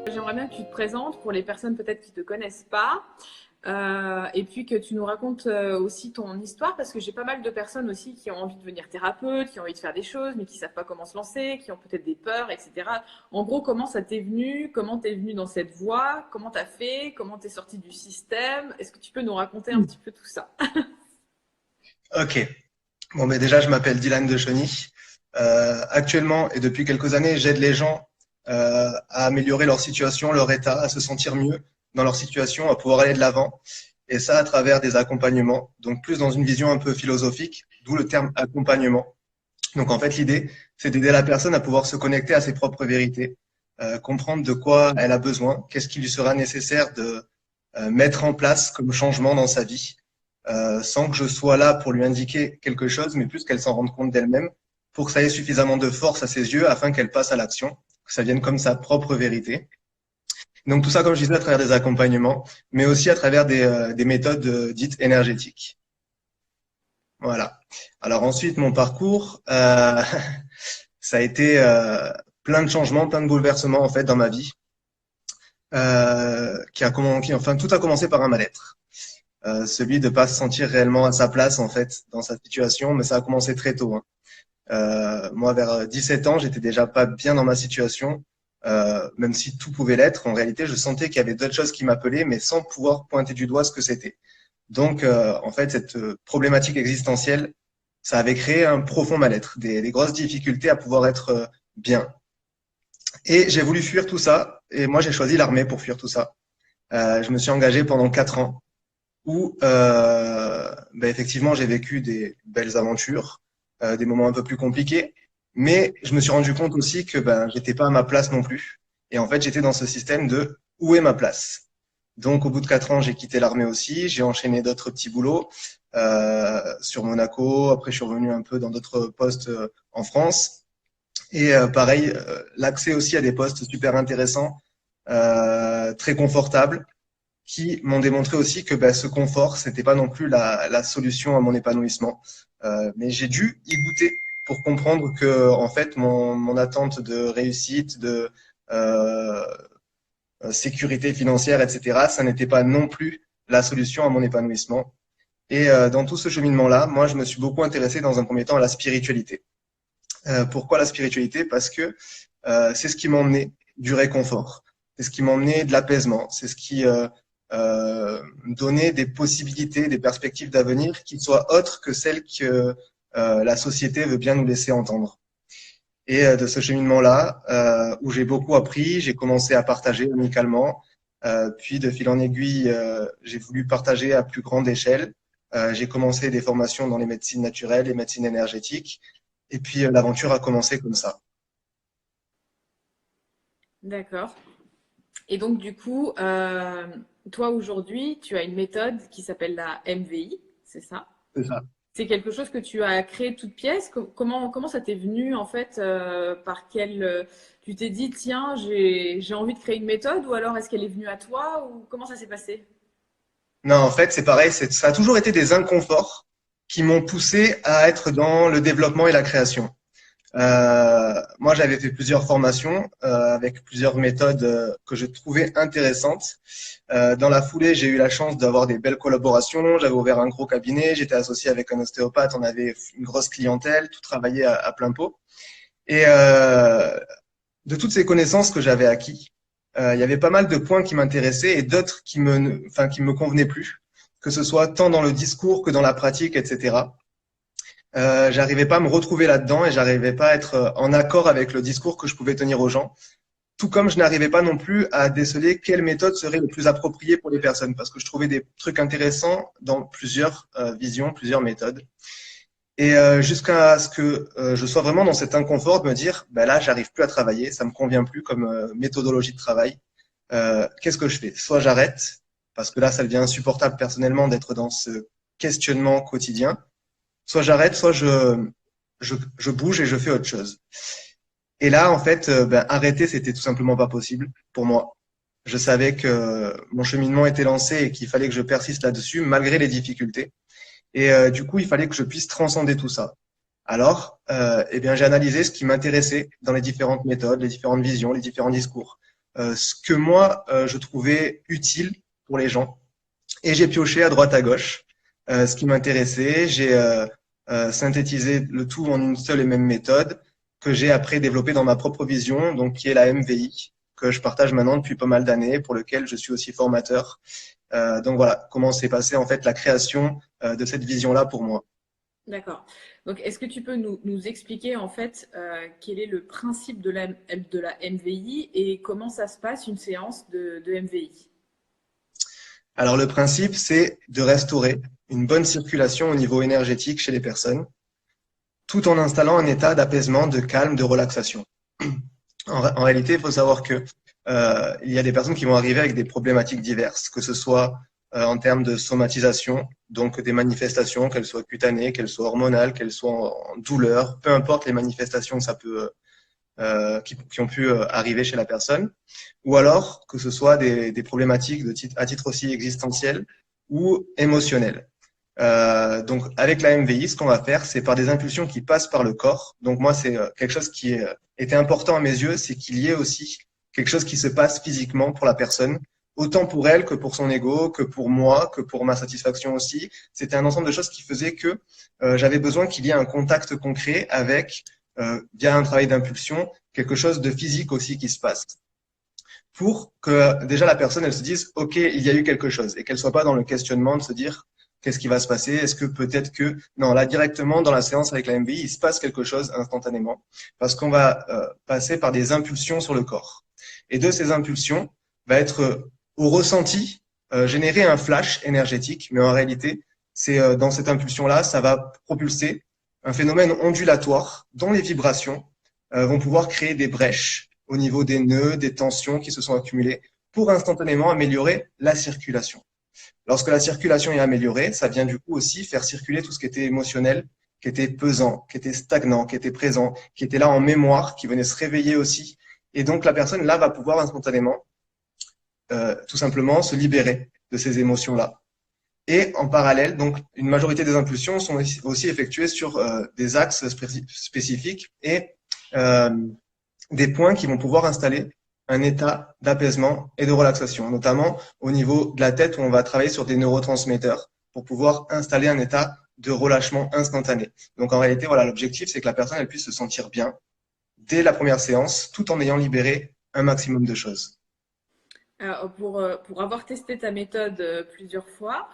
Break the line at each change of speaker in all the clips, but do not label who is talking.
J'aimerais bien que tu te présentes pour les personnes peut-être qui ne te connaissent pas. Et puis que tu nous racontes aussi ton histoire, parce que j'ai pas mal de personnes aussi qui ont envie de devenir thérapeute, qui ont envie de faire des choses, mais qui savent pas comment se lancer, qui ont peut-être des peurs, etc. En gros, comment ça t'est venu? Comment t'es venu dans cette voie? Comment t'as fait? Comment t'es sorti du système? Est-ce que tu peux nous raconter un petit peu tout ça?
Ok. Bon, mais déjà, je m'appelle Dylan de Chauny. Actuellement et depuis quelques années, j'aide les gens à améliorer leur situation, leur état, à se sentir mieux dans leur situation, à pouvoir aller de l'avant. Et ça à travers des accompagnements. Donc plus dans une vision un peu philosophique, d'où le terme accompagnement. Donc en fait, l'idée, c'est d'aider la personne à pouvoir se connecter à ses propres vérités, comprendre de quoi elle a besoin, qu'est-ce qui lui sera nécessaire de mettre en place comme changement dans sa vie, sans que je sois là pour lui indiquer quelque chose, mais plus qu'elle s'en rende compte d'elle-même, pour que ça ait suffisamment de force à ses yeux afin qu'elle passe à l'action, que ça vienne comme sa propre vérité. Donc tout ça, comme je disais, à travers des accompagnements, mais aussi à travers des méthodes dites énergétiques. Voilà. Alors ensuite, mon parcours, ça a été plein de changements, plein de bouleversements en fait dans ma vie, enfin tout a commencé par un mal-être. Celui de pas se sentir réellement à sa place en fait dans sa situation, mais ça a commencé très tôt, hein. Moi, vers 17 ans, j'étais déjà pas bien dans ma situation, même si tout pouvait l'être. En réalité, je sentais qu'il y avait d'autres choses qui m'appelaient, mais sans pouvoir pointer du doigt ce que c'était. Donc, en fait, cette problématique existentielle, ça avait créé un profond mal-être, des grosses difficultés à pouvoir être bien. Et j'ai voulu fuir tout ça, et moi, j'ai choisi l'armée pour fuir tout ça. Je me suis engagé pendant 4 ans où ben, effectivement j'ai vécu des belles aventures, des moments un peu plus compliqués, mais je me suis rendu compte aussi que ben j'étais pas à ma place non plus. Et en fait j'étais dans ce système de où est ma place. Donc au bout de 4 ans j'ai quitté l'armée aussi, j'ai enchaîné d'autres petits boulots sur Monaco. Après je suis revenu un peu dans d'autres postes en France. Et pareil, l'accès aussi à des postes super intéressants, très confortables qui m'ont démontré aussi que bah, ce confort, c'était pas non plus la solution à mon épanouissement. Mais j'ai dû y goûter pour comprendre que, en fait, mon attente de réussite, de euh, sécurité financière, etc., ça n'était pas non plus la solution à mon épanouissement. Et dans tout ce cheminement-là, moi, je me suis beaucoup intéressé dans un premier temps à la spiritualité. Pourquoi la spiritualité? Parce que c'est ce qui m'emmenait du réconfort, c'est ce qui m'emmenait de l'apaisement, c'est ce qui donnait des possibilités, des perspectives d'avenir qui soient autres que celles que la société veut bien nous laisser entendre. Et de ce cheminement-là, où j'ai beaucoup appris, j'ai commencé à partager amicalement, puis de fil en aiguille, j'ai voulu partager à plus grande échelle. J'ai commencé des formations dans les médecines naturelles et médecines énergétiques. Et puis l'aventure a commencé comme ça.
D'accord. Et donc, du coup, toi aujourd'hui, tu as une méthode qui s'appelle la MVI, c'est ça?
C'est ça.
C'est quelque chose que tu as créé toute pièce. Comment ça t'est venu en fait par quel tu t'es dit tiens j'ai envie de créer une méthode ou alors est-ce qu'elle est venue à toi ou comment ça s'est passé?
Non, en fait, c'est pareil, ça a toujours été des inconforts qui m'ont poussé à être dans le développement et la création. Moi, j'avais fait plusieurs formations avec plusieurs méthodes que je trouvais intéressantes. Dans la foulée, j'ai eu la chance d'avoir des belles collaborations. J'avais ouvert un gros cabinet, j'étais associé avec un ostéopathe, on avait une grosse clientèle, tout travaillait à plein pot. Et de toutes ces connaissances que j'avais acquis, il y avait pas mal de points qui m'intéressaient et d'autres qui me convenaient plus, que ce soit tant dans le discours que dans la pratique, etc. J'arrivais pas à me retrouver là-dedans et j'arrivais pas à être en accord avec le discours que je pouvais tenir aux gens. Tout comme je n'arrivais pas non plus à déceler quelle méthode serait le plus appropriée pour les personnes, parce que je trouvais des trucs intéressants dans plusieurs visions, plusieurs méthodes. Et jusqu'à ce que je sois vraiment dans cet inconfort de me dire, ben là, j'arrive plus à travailler, ça me convient plus comme méthodologie de travail. Qu'est-ce que je fais? Soit j'arrête, parce que là, ça devient insupportable personnellement d'être dans ce questionnement quotidien. Soit j'arrête, soit je bouge et je fais autre chose. Et là, en fait, ben, arrêter, c'était tout simplement pas possible pour moi. Je savais que mon cheminement était lancé et qu'il fallait que je persiste là-dessus, malgré les difficultés. Et du coup, il fallait que je puisse transcender tout ça. Alors, eh bien, j'ai analysé ce qui m'intéressait dans les différentes méthodes, les différentes visions, les différents discours. ce que moi, je trouvais utile pour les gens. Et j'ai pioché à droite à gauche ce qui m'intéressait. J'ai synthétisé le tout en une seule et même méthode que j'ai après développée dans ma propre vision, donc qui est la MVI, que je partage maintenant depuis pas mal d'années, pour lequel je suis aussi formateur. Donc voilà, comment s'est passée en fait la création de cette vision-là pour moi.
D'accord. Donc, est-ce que tu peux nous expliquer en fait quel est le principe de la MVI et comment ça se passe une séance de MVI?
Alors le principe, c'est de restaurer une bonne circulation au niveau énergétique chez les personnes, tout en installant un état d'apaisement, de calme, de relaxation. En réalité, il faut savoir que il y a des personnes qui vont arriver avec des problématiques diverses, que ce soit en termes de somatisation, donc des manifestations, qu'elles soient cutanées, qu'elles soient hormonales, qu'elles soient en douleur, peu importe les manifestations que ça peut, qui ont pu arriver chez la personne, ou alors que ce soit des problématiques à titre aussi existentiel ou émotionnel. Donc, avec la MVI, ce qu'on va faire, c'est par des impulsions qui passent par le corps. Donc, moi, c'est quelque chose qui était important à mes yeux, c'est qu'il y ait aussi quelque chose qui se passe physiquement pour la personne, autant pour elle que pour son ego, que pour moi, que pour ma satisfaction aussi. C'était un ensemble de choses qui faisaient que j'avais besoin qu'il y ait un contact concret avec, via un travail d'impulsion, quelque chose de physique aussi qui se passe. Pour que déjà la personne, elle se dise, OK, il y a eu quelque chose, et qu'elle soit pas dans le questionnement de se dire, qu'est-ce qui va se passer? Est-ce que peut-être que non, là directement dans la séance avec la MVI, il se passe quelque chose instantanément parce qu'on va passer par des impulsions sur le corps. Et de ces impulsions va être au ressenti générer un flash énergétique, mais en réalité, c'est dans cette impulsion-là, ça va propulser un phénomène ondulatoire dont les vibrations vont pouvoir créer des brèches au niveau des nœuds, des tensions qui se sont accumulées pour instantanément améliorer la circulation. Lorsque la circulation est améliorée, ça vient du coup aussi faire circuler tout ce qui était émotionnel, qui était pesant, qui était stagnant, qui était présent, qui était là en mémoire, qui venait se réveiller aussi. Et donc la personne là va pouvoir instantanément, tout simplement, se libérer de ces émotions-là. Et en parallèle, donc une majorité des impulsions sont aussi effectuées sur des axes spécifiques et euh, des points qui vont pouvoir installer un état d'apaisement et de relaxation, notamment au niveau de la tête où on va travailler sur des neurotransmetteurs pour pouvoir installer un état de relâchement instantané. Donc en réalité, voilà, l'objectif, c'est que la personne elle puisse se sentir bien dès la première séance, tout en ayant libéré un maximum de choses.
Pour avoir testé ta méthode plusieurs fois,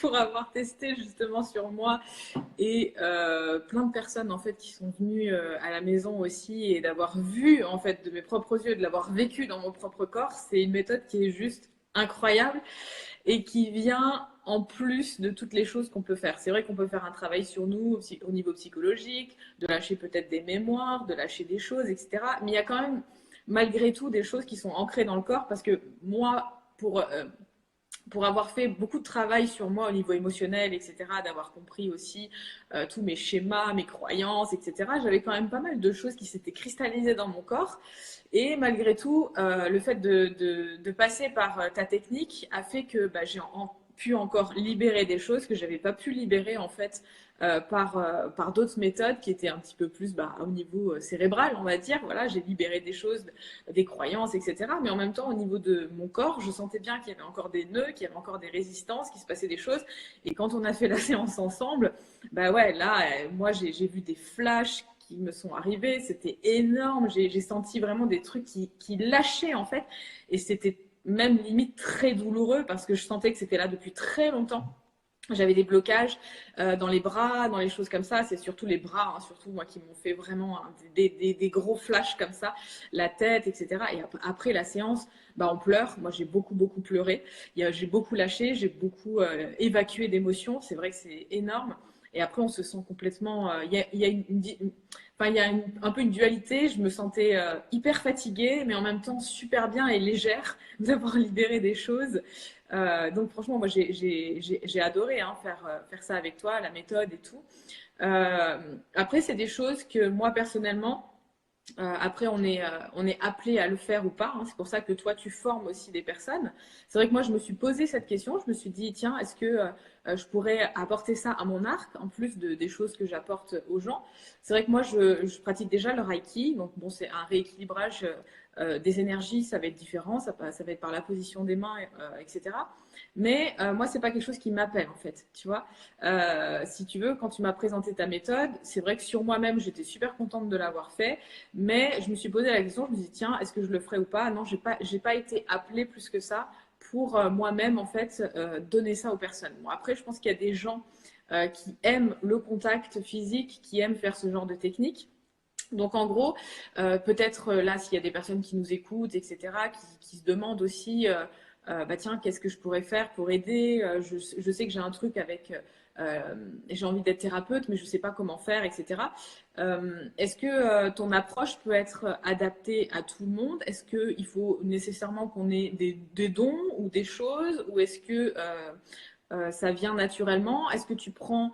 pour avoir testé justement sur moi et plein de personnes en fait qui sont venues à la maison aussi et d'avoir vu en fait de mes propres yeux, de l'avoir vécu dans mon propre corps, c'est une méthode qui est juste incroyable et qui vient en plus de toutes les choses qu'on peut faire. C'est vrai qu'on peut faire un travail sur nous aussi, au niveau psychologique, de lâcher peut-être des mémoires, de lâcher des choses, etc. Mais il y a quand même malgré tout des choses qui sont ancrées dans le corps parce que moi, pour avoir fait beaucoup de travail sur moi au niveau émotionnel, etc., d'avoir compris aussi tous mes schémas, mes croyances, etc., j'avais quand même pas mal de choses qui s'étaient cristallisées dans mon corps. Et malgré tout, le fait de passer par ta technique a fait que bah, pu encore libérer des choses que j'avais pas pu libérer en fait par d'autres méthodes qui étaient un petit peu plus bah, au niveau cérébral, on va dire. Voilà, j'ai libéré des choses, des croyances, etc. Mais en même temps, au niveau de mon corps, je sentais bien qu'il y avait encore des nœuds, qu'il y avait encore des résistances, qu'il se passait des choses. Et quand on a fait la séance ensemble, bah ouais, là, moi, j'ai vu des flashs qui me sont arrivés, c'était énorme, j'ai senti vraiment des trucs qui lâchaient en fait, et c'était même limite très douloureux parce que je sentais que c'était là depuis très longtemps. J'avais des blocages dans les bras, dans les choses comme ça. C'est surtout les bras, hein, surtout moi, qui m'ont fait vraiment hein, des gros flashs comme ça, la tête, etc. Et après la séance, bah, on pleure. Moi, j'ai beaucoup, beaucoup pleuré. J'ai beaucoup lâché, j'ai beaucoup évacué d'émotions. C'est vrai que c'est énorme. Et après, on se sent complètement. Il y a enfin, il y a un peu une dualité. Je me sentais hyper fatiguée, mais en même temps super bien et légère d'avoir libéré des choses. Donc franchement, moi j'ai adoré hein, faire ça avec toi, la méthode et tout. Après, c'est des choses que moi personnellement, après on est appelé à le faire ou pas. Hein. C'est pour ça que toi tu formes aussi des personnes. C'est vrai que moi je me suis posé cette question. Je me suis dit tiens, est-ce que je pourrais apporter ça à mon arc, en plus des choses que j'apporte aux gens. C'est vrai que moi, je pratique déjà le Reiki, donc bon, c'est un rééquilibrage des énergies, ça va être différent, ça va être par la position des mains, etc. Mais moi, c'est pas quelque chose qui m'appelle en fait, tu vois. Si tu veux, quand tu m'as présenté ta méthode, c'est vrai que sur moi-même, j'étais super contente de l'avoir fait, mais je me suis posé la question, je me suis dit, tiens, est-ce que je le ferai ou pas? Non, j'ai pas été appelée plus que ça pour moi-même en fait donner ça aux personnes. Bon, après, je pense qu'il y a des gens qui aiment le contact physique, qui aiment faire ce genre de technique. Donc en gros, peut-être là, s'il y a des personnes qui nous écoutent, etc., qui se demandent aussi, bah tiens, qu'est-ce que je pourrais faire pour aider? Je sais que j'ai un truc avec, j'ai envie d'être thérapeute, mais je ne sais pas comment faire, etc. Est-ce que ton approche peut être adaptée à tout le monde? Est-ce qu'il faut nécessairement qu'on ait des dons ou des choses? Ou est-ce que ça vient naturellement? Est-ce que tu prends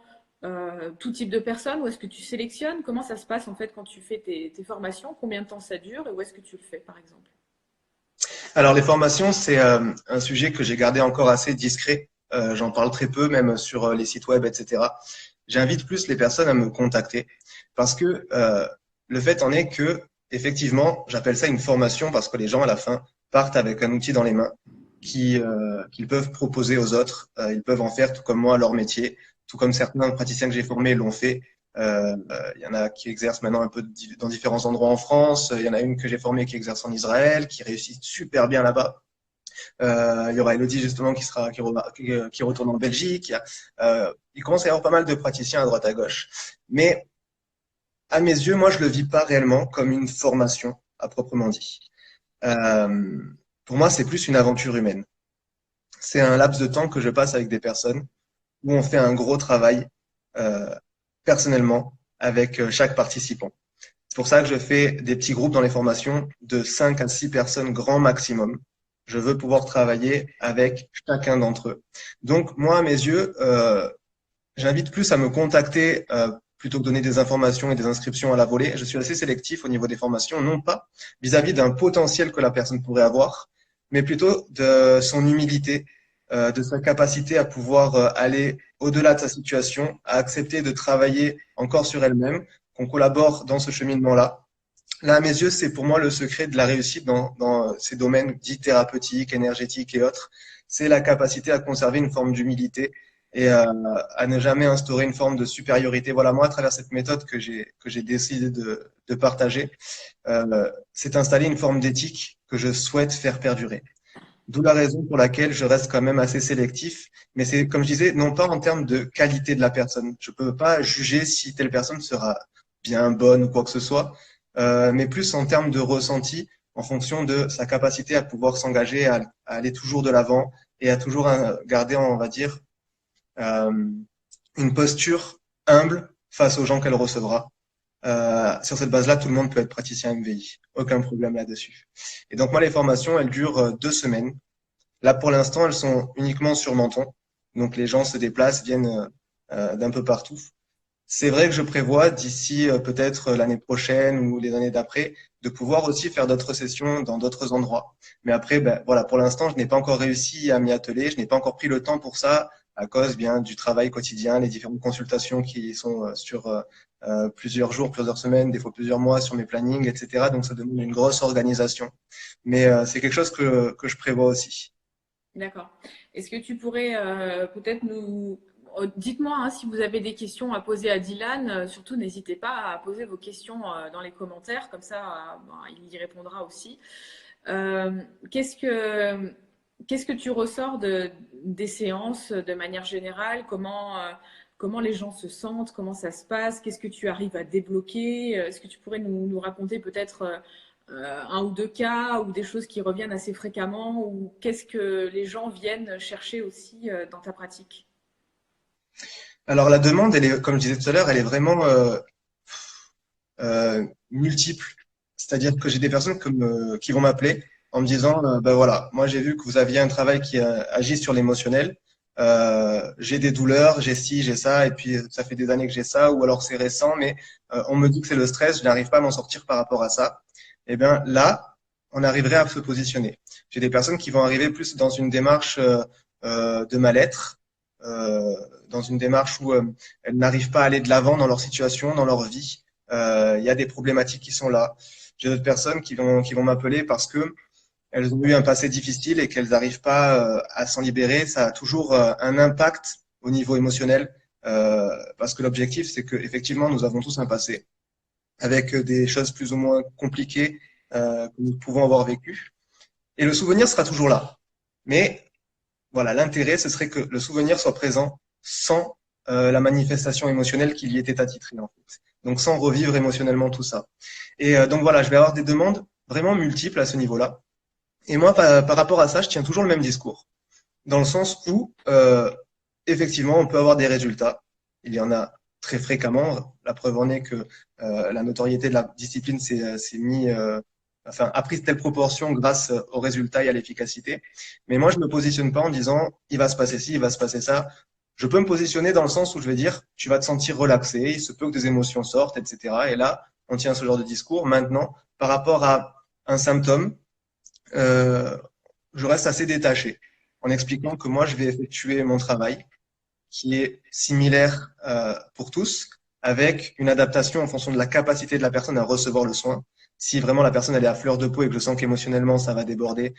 tout type de personnes ou est-ce que tu sélectionnes? Comment ça se passe en fait quand tu fais tes formations? Combien de temps ça dure et où est-ce que tu le fais par exemple?
Alors, les formations, c'est un sujet que j'ai gardé encore assez discret. J'en parle très peu, même sur les sites web, etc. J'invite plus les personnes à me contacter parce que le fait en est que, effectivement, j'appelle ça une formation parce que les gens, à la fin, partent avec un outil dans les mains qu'ils peuvent proposer aux autres. Ils peuvent en faire, tout comme moi, leur métier, tout comme certains praticiens que j'ai formés l'ont fait. Il y en a qui exercent maintenant un peu dans différents endroits en France. Il y en a une que j'ai formée qui exerce en Israël, qui réussit super bien là-bas. Il y aura Elodie justement qui retourne en Belgique. Il commence à y avoir pas mal de praticiens à droite à gauche. Mais à mes yeux, moi, je le vis pas réellement comme une formation à proprement dit. Euh, pour moi, c'est plus une aventure humaine. C'est un laps de temps que je passe avec des personnes où on fait un gros travail euh, personnellement avec chaque participant. C'est pour ça que je fais des petits groupes dans les formations de 5 à 6 personnes grand maximum. Je veux pouvoir travailler avec chacun d'entre eux. Donc, moi, à mes yeux, j'invite plus à me contacter plutôt que donner des informations et des inscriptions à la volée. Je suis assez sélectif au niveau des formations, non pas vis-à-vis d'un potentiel que la personne pourrait avoir, mais plutôt de son humilité, de sa capacité à pouvoir aller au-delà de sa situation, à accepter de travailler encore sur elle-même, qu'on collabore dans ce cheminement-là. Là, à mes yeux, c'est pour moi le secret de la réussite dans ces domaines dits thérapeutiques, énergétiques et autres. C'est la capacité à conserver une forme d'humilité et à ne jamais instaurer une forme de supériorité. Voilà, moi, à travers cette méthode que j'ai décidé de partager, c'est installer une forme d'éthique que je souhaite faire perdurer. D'où la raison pour laquelle je reste quand même assez sélectif. Mais c'est, comme je disais, non pas en termes de qualité de la personne. Je peux pas juger si telle personne sera bien bonne ou quoi que ce soit, mais plus en termes de ressenti, en fonction de sa capacité à pouvoir s'engager, à aller toujours de l'avant et à toujours garder, on va dire, euh, une posture humble face aux gens qu'elle recevra. Sur cette base-là, tout le monde peut être praticien MVI. Aucun problème là-dessus. Et donc, moi, les formations, elles durent 2 semaines. Là, pour l'instant, elles sont uniquement sur Menton. Donc, les gens se déplacent, viennent d'un peu partout. C'est vrai que je prévois d'ici peut-être l'année prochaine ou les années d'après de pouvoir aussi faire d'autres sessions dans d'autres endroits. Mais après, ben, voilà, pour l'instant, je n'ai pas encore réussi à m'y atteler. Je n'ai pas encore pris le temps pour ça à cause bien du travail quotidien, les différentes consultations qui sont sur plusieurs jours, plusieurs semaines, des fois plusieurs mois sur mes plannings, etc. Donc, ça demande une grosse organisation. Mais c'est quelque chose que je prévois aussi.
D'accord. Est-ce que tu pourrais peut-être nous... Dites-moi hein, si vous avez des questions à poser à Dylan. Surtout, n'hésitez pas à poser vos questions dans les commentaires. Comme ça, ben, il y répondra aussi. Euh, qu'est-ce que, qu'est-ce que tu ressors des séances de manière générale? Comment les gens se sentent? Comment ça se passe? Qu'est-ce que tu arrives à débloquer? Est-ce que tu pourrais nous raconter peut-être un ou deux cas ou des choses qui reviennent assez fréquemment ou qu'est-ce que les gens viennent chercher aussi dans ta pratique?
Alors, la demande, elle est, comme je disais tout à l'heure, elle est vraiment multiples. C'est-à-dire que j'ai des personnes qui vont m'appeler en me disant, ben voilà, moi j'ai vu que vous aviez un travail qui agit sur l'émotionnel. J'ai des douleurs, j'ai ci, j'ai ça, et puis ça fait des années que j'ai ça, ou alors c'est récent, mais on me dit que c'est le stress, je n'arrive pas à m'en sortir par rapport à ça. Eh bien là, on arriverait à se positionner. J'ai des personnes qui vont arriver plus dans une démarche de mal-être, dans une démarche où elles n'arrivent pas à aller de l'avant dans leur situation, dans leur vie. Il y a des problématiques qui sont là. J'ai d'autres personnes qui vont m'appeler parce que elles ont eu un passé difficile et qu'elles n'arrivent pas à s'en libérer. Ça a toujours un impact au niveau émotionnel parce que l'objectif, c'est que effectivement, nous avons tous un passé avec des choses plus ou moins compliquées que nous pouvons avoir vécues. Et le souvenir sera toujours là. Mais voilà, l'intérêt, ce serait que le souvenir soit présent sans la manifestation émotionnelle qu'il y était attitré, en fait. Donc, sans revivre émotionnellement tout ça. Et donc, voilà, je vais avoir des demandes vraiment multiples à ce niveau-là. Et moi, par rapport à ça, je tiens toujours le même discours. Dans le sens où, effectivement, on peut avoir des résultats. Il y en a très fréquemment. La preuve en est que la notoriété de la discipline a pris telle proportion grâce aux résultats et à l'efficacité. Mais moi, je me positionne pas en disant, il va se passer ci, il va se passer ça. Je peux me positionner dans le sens où je vais dire, tu vas te sentir relaxé, il se peut que des émotions sortent, etc. Et là, on tient ce genre de discours. Maintenant, par rapport à un symptôme, euh, je reste assez détaché en expliquant que moi, je vais effectuer mon travail qui est similaire pour tous, avec une adaptation en fonction de la capacité de la personne à recevoir le soin. Si vraiment la personne elle est à fleur de peau et que je sens qu'émotionnellement ça va déborder,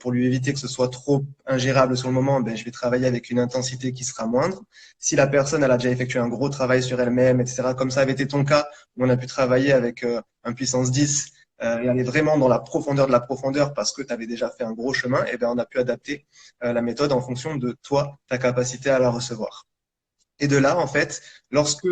pour lui éviter que ce soit trop ingérable sur le moment, ben, je vais travailler avec une intensité qui sera moindre. Si la personne elle a déjà effectué un gros travail sur elle-même, etc., comme ça avait été ton cas, où on a pu travailler avec un puissance 10 et aller vraiment dans la profondeur de la profondeur parce que tu avais déjà fait un gros chemin, et ben on a pu adapter la méthode en fonction de toi, ta capacité à la recevoir. Et de là, en fait, lorsque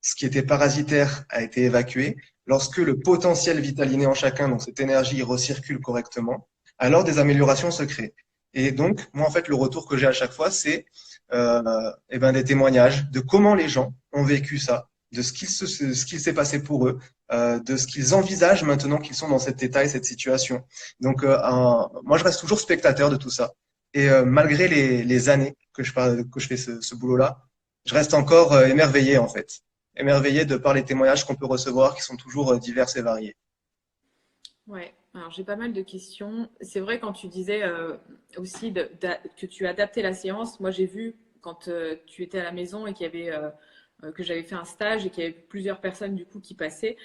ce qui était parasitaire a été évacué, lorsque le potentiel vitaliné en chacun, donc cette énergie, recircule correctement, alors des améliorations se créent. Et donc, moi, en fait, le retour que j'ai à chaque fois, c'est des témoignages de comment les gens ont vécu ça, de ce qu'il s'est passé pour eux, de ce qu'ils envisagent maintenant qu'ils sont dans cet état et cette situation. Donc, moi, je reste toujours spectateur de tout ça. Et malgré les années que je fais ce boulot-là, je reste encore émerveillé en fait. Émerveillé de par les témoignages qu'on peut recevoir qui sont toujours divers et variés.
Ouais, alors j'ai pas mal de questions. C'est vrai quand tu disais aussi que tu adaptais la séance. Moi j'ai vu quand tu étais à la maison et qu'il y avait que j'avais fait un stage et qu'il y avait plusieurs personnes du coup qui passaient,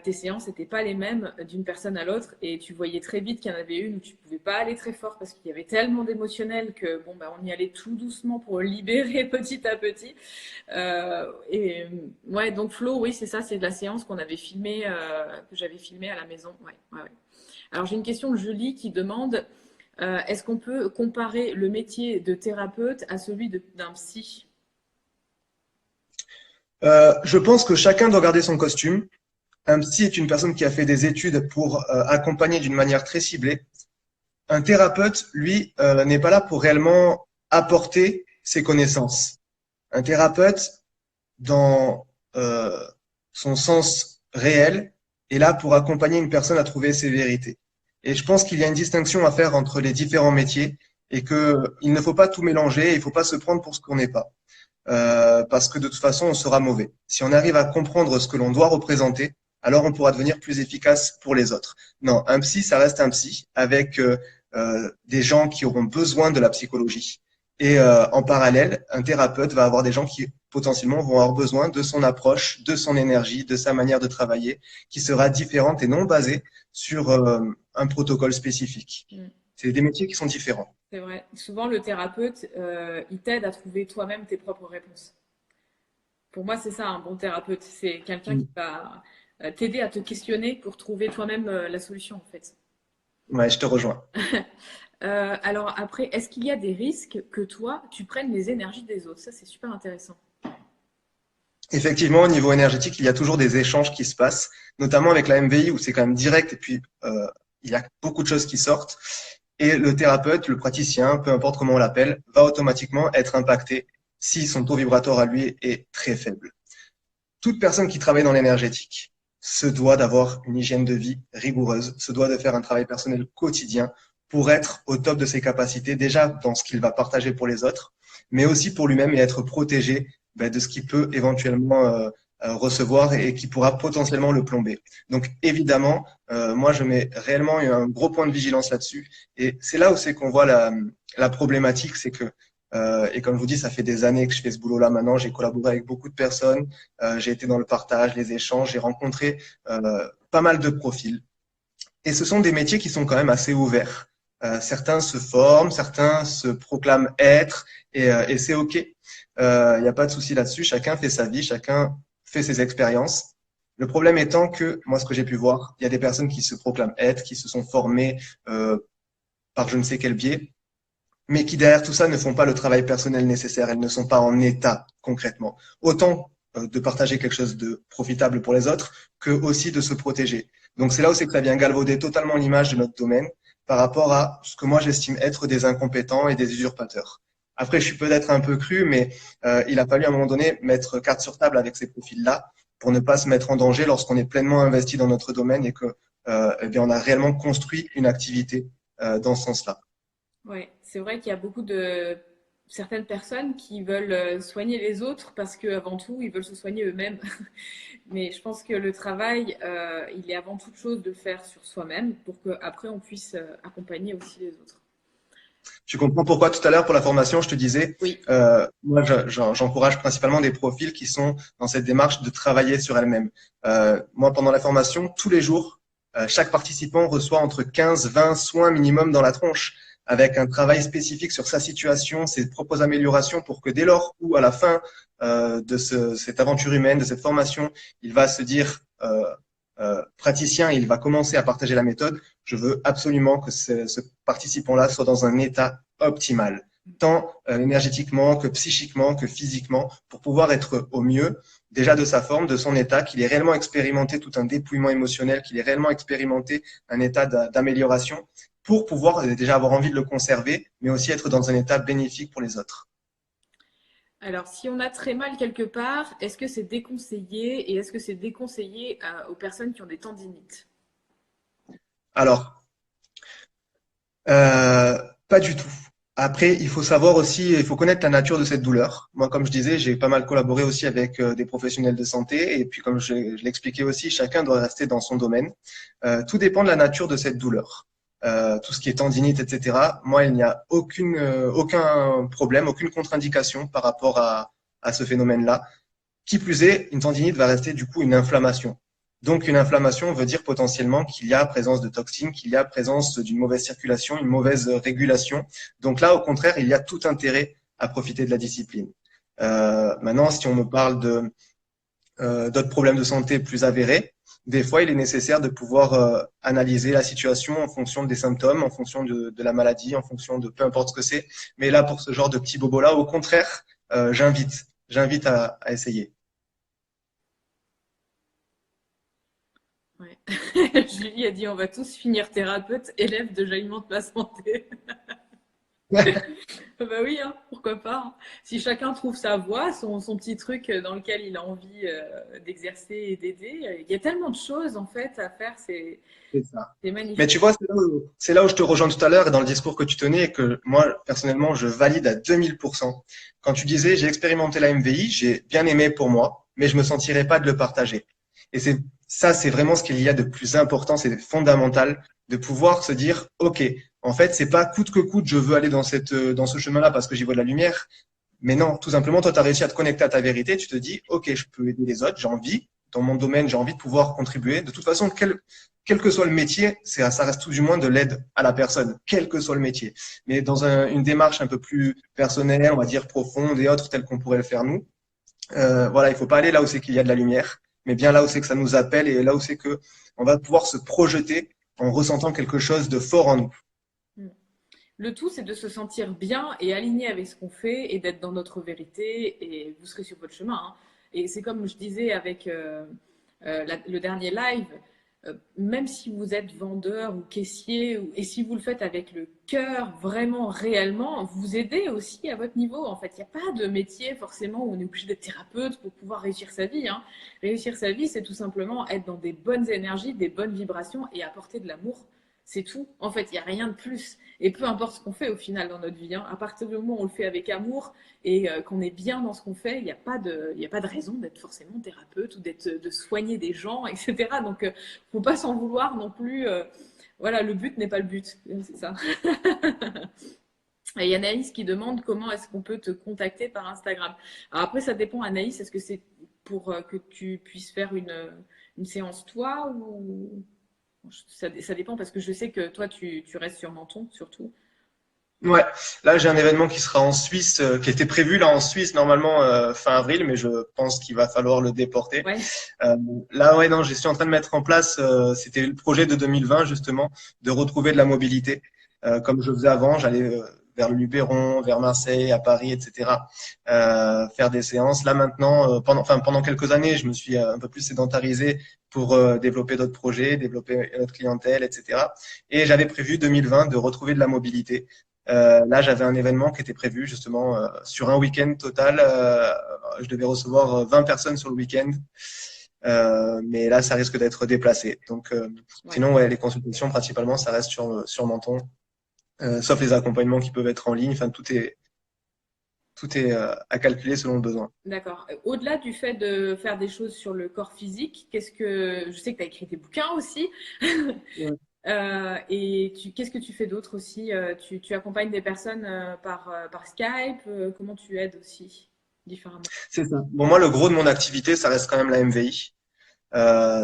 tes séances n'étaient pas les mêmes d'une personne à l'autre et tu voyais très vite qu'il y en avait une où tu pouvais pas aller très fort parce qu'il y avait tellement d'émotionnel que bon bah on y allait tout doucement pour le libérer petit à petit. Et ouais, donc Flo, oui, c'est ça, c'est de la séance qu'on avait filmée, que j'avais filmée à la maison. Ouais, ouais, ouais. Alors j'ai une question de Julie qui demande est-ce qu'on peut comparer le métier de thérapeute à celui d'un psy?
Je pense que chacun doit garder son costume. Un psy est une personne qui a fait des études pour accompagner d'une manière très ciblée. Un thérapeute, lui, n'est pas là pour réellement apporter ses connaissances. Un thérapeute, dans son sens réel, est là pour accompagner une personne à trouver ses vérités. Et je pense qu'il y a une distinction à faire entre les différents métiers et qu'il ne faut pas tout mélanger, il ne faut pas se prendre pour ce qu'on n'est pas. Parce que de toute façon, on sera mauvais. Si on arrive à comprendre ce que l'on doit représenter, alors on pourra devenir plus efficace pour les autres. Non, un psy, ça reste un psy avec des gens qui auront besoin de la psychologie. Et en parallèle, un thérapeute va avoir des gens qui potentiellement vont avoir besoin de son approche, de son énergie, de sa manière de travailler, qui sera différente et non basée sur un protocole spécifique.
Mm.
C'est des métiers qui sont différents.
C'est vrai. Souvent, le thérapeute, il t'aide à trouver toi-même tes propres réponses. Pour moi, c'est ça, un bon thérapeute. C'est quelqu'un qui va t'aider à te questionner pour trouver toi-même la solution, en fait.
Ouais, je te rejoins.
Alors après, est-ce qu'il y a des risques que toi, tu prennes les énergies des autres? Ça, c'est super intéressant.
Effectivement, au niveau énergétique, il y a toujours des échanges qui se passent, notamment avec la MVI où c'est quand même direct et puis il y a beaucoup de choses qui sortent. Et le thérapeute, le praticien, peu importe comment on l'appelle, va automatiquement être impacté si son taux vibratoire à lui est très faible. Toute personne qui travaille dans l'énergétique se doit d'avoir une hygiène de vie rigoureuse, se doit de faire un travail personnel quotidien pour être au top de ses capacités, déjà dans ce qu'il va partager pour les autres, mais aussi pour lui-même et être protégé de ce qu'il peut éventuellement recevoir et qui pourra potentiellement le plomber. Donc évidemment, moi je mets réellement un gros point de vigilance là-dessus. Et c'est là où c'est qu'on voit la problématique, c'est que Et comme je vous dis, ça fait des années que je fais ce boulot-là maintenant. J'ai collaboré avec beaucoup de personnes. J'ai été dans le partage, les échanges. J'ai rencontré pas mal de profils. Et ce sont des métiers qui sont quand même assez ouverts. Certains se forment, certains se proclament être, et c'est OK. Il n'y a pas de souci là-dessus. Chacun fait sa vie, chacun fait ses expériences. Le problème étant que, moi, ce que j'ai pu voir, il y a des personnes qui se proclament être, qui se sont formées par je ne sais quel biais, mais qui derrière tout ça ne font pas le travail personnel nécessaire. Elles ne sont pas en état concrètement. Autant de partager quelque chose de profitable pour les autres que aussi de se protéger. Donc c'est là où c'est que ça vient galvauder totalement l'image de notre domaine par rapport à ce que moi j'estime être des incompétents et des usurpateurs. Après, je suis peut-être un peu cru, mais il a fallu à un moment donné mettre carte sur table avec ces profils-là pour ne pas se mettre en danger lorsqu'on est pleinement investi dans notre domaine et que eh bien, on a réellement construit une activité dans ce sens-là.
Ouais, c'est vrai qu'il y a beaucoup de certaines personnes qui veulent soigner les autres parce qu'avant tout, ils veulent se soigner eux-mêmes. Mais je pense que le travail, il est avant toute chose de le faire sur soi-même pour qu'après on puisse accompagner aussi les autres.
Tu comprends pourquoi tout à l'heure pour la formation, je te disais,
Oui,
moi j'encourage principalement des profils qui sont dans cette démarche de travailler sur elles-mêmes. Moi pendant la formation, tous les jours, chaque participant reçoit entre 15-20 soins minimum dans la tronche, avec un travail spécifique sur sa situation, ses propres améliorations pour que dès lors ou à la fin cette aventure humaine, de cette formation, il va se dire praticien, il va commencer à partager la méthode. Je veux absolument que ce participant-là soit dans un état optimal, tant énergétiquement que psychiquement que physiquement, pour pouvoir être au mieux déjà de sa forme, de son état, qu'il ait réellement expérimenté tout un dépouillement émotionnel, qu'il ait réellement expérimenté un état d'amélioration pour pouvoir déjà avoir envie de le conserver, mais aussi être dans un état bénéfique pour les autres.
alors si on a très mal quelque part, est-ce que c'est déconseillé et est-ce que c'est déconseillé aux personnes qui ont des tendinites?
Alors, pas du tout. Après, il faut savoir aussi, il faut connaître la nature de cette douleur. Moi, comme je disais, j'ai pas mal collaboré aussi avec des professionnels de santé. Et puis, comme je l'expliquais aussi, chacun doit rester dans son domaine. Tout dépend de la nature de cette douleur. Tout ce qui est tendinite, etc. Moi, il n'y a aucun problème, aucune contre-indication par rapport à ce phénomène-là. Qui plus est, une tendinite va rester du coup une inflammation. Donc une inflammation veut dire potentiellement qu'il y a présence de toxines, qu'il y a présence d'une mauvaise circulation, une mauvaise régulation. Donc là, au contraire, il y a tout intérêt à profiter de la discipline. Maintenant, si on me parle de d'autres problèmes de santé plus avérés, des fois, il est nécessaire de pouvoir analyser la situation en fonction des symptômes, en fonction de la maladie, en fonction de peu importe ce que c'est. Mais là, pour ce genre de petits bobos-là, au contraire, j'invite à essayer.
Ouais. Julie a dit on va tous finir thérapeute, élève de Jaillement de la santé. Bah oui, hein, pourquoi pas, hein. Si chacun trouve sa voie, son petit truc dans lequel il a envie d'exercer et d'aider, il y a tellement de choses en fait à faire,
C'est ça.
c'est
Mais
magnifique.
tu vois, c'est là où je te rejoins tout à l'heure et dans le discours que tu tenais et que moi, personnellement, je valide à 2000%. Quand tu disais, j'ai expérimenté la MVI, j'ai bien aimé pour moi, mais je me sentirais pas de le partager. Et c'est vraiment ce qu'il y a de plus important, c'est fondamental de pouvoir se dire, OK, en fait, c'est pas coûte que coûte, je veux aller dans ce chemin-là parce que j'y vois de la lumière. Mais non, tout simplement, toi, tu as réussi à te connecter à ta vérité. Tu te dis, OK, je peux aider les autres, j'ai envie. Dans mon domaine, j'ai envie de pouvoir contribuer. De toute façon, quel que soit le métier, ça reste tout du moins de l'aide à la personne, quel que soit le métier. Mais dans une démarche un peu plus personnelle, on va dire profonde et autres, telle qu'on pourrait le faire nous, voilà, il faut pas aller là où c'est qu'il y a de la lumière, mais bien là où c'est que ça nous appelle et là où c'est que on va pouvoir se projeter en ressentant quelque chose de fort en nous.
Mm. Le tout, c'est de se sentir bien et aligné avec ce qu'on fait et d'être dans notre vérité et vous serez sur votre chemin, hein. Et c'est comme je disais avec le dernier live, même si vous êtes vendeur ou caissier, et si vous le faites avec le cœur, vraiment, réellement, vous aidez aussi à votre niveau. En fait, il n'y a pas de métier forcément où on est obligé d'être thérapeute pour pouvoir réussir sa vie, hein. Réussir sa vie, c'est tout simplement être dans des bonnes énergies, des bonnes vibrations et apporter de l'amour. C'est tout. En fait, il n'y a rien de plus. Et peu importe ce qu'on fait au final dans notre vie, hein, à partir du moment où on le fait avec amour et qu'on est bien dans ce qu'on fait, il y a pas de raison d'être forcément thérapeute ou de soigner des gens, etc. Donc, faut pas s'en vouloir non plus. Voilà, le but n'est pas le but. C'est ça. Et il y a Anaïs qui demande comment est-ce qu'on peut te contacter par Instagram. Alors après, ça dépend, Anaïs, est-ce que c'est pour que tu puisses faire une séance toi ou ça dépend parce que je sais que toi, tu restes sur Menton surtout.
Ouais, là j'ai un événement qui sera en Suisse, qui était prévu là en Suisse normalement fin avril, mais je pense qu'il va falloir le déporter.
Ouais,
Euh, Là ouais non, je suis en train de mettre en place, c'était le projet de 2020 justement, de retrouver de la mobilité. Comme je faisais avant, j'allais vers le Luberon, vers Marseille, à Paris, etc. Faire des séances. Là maintenant, pendant quelques années, je me suis un peu plus sédentarisé pour développer d'autres projets, développer notre clientèle, etc. Et j'avais prévu 2020 de retrouver de la mobilité. Là, j'avais un événement qui était prévu justement sur un week-end total. Je devais recevoir 20 personnes sur le week-end, mais là, ça risque d'être déplacé. Donc,
ouais.
sinon, ouais, les consultations principalement, ça reste sur Menton, sauf les accompagnements qui peuvent être en ligne. Enfin, tout est à calculer selon le besoin.
D'accord. Au-delà du fait de faire des choses sur le corps physique, qu'est-ce que je sais que tu as écrit des bouquins aussi.
Ouais.
Et qu'est-ce que tu fais d'autre aussi? Tu accompagnes des personnes par Skype? Comment tu aides aussi différemment?
C'est ça. Bon, moi, le gros de mon activité, ça reste quand même la MVI.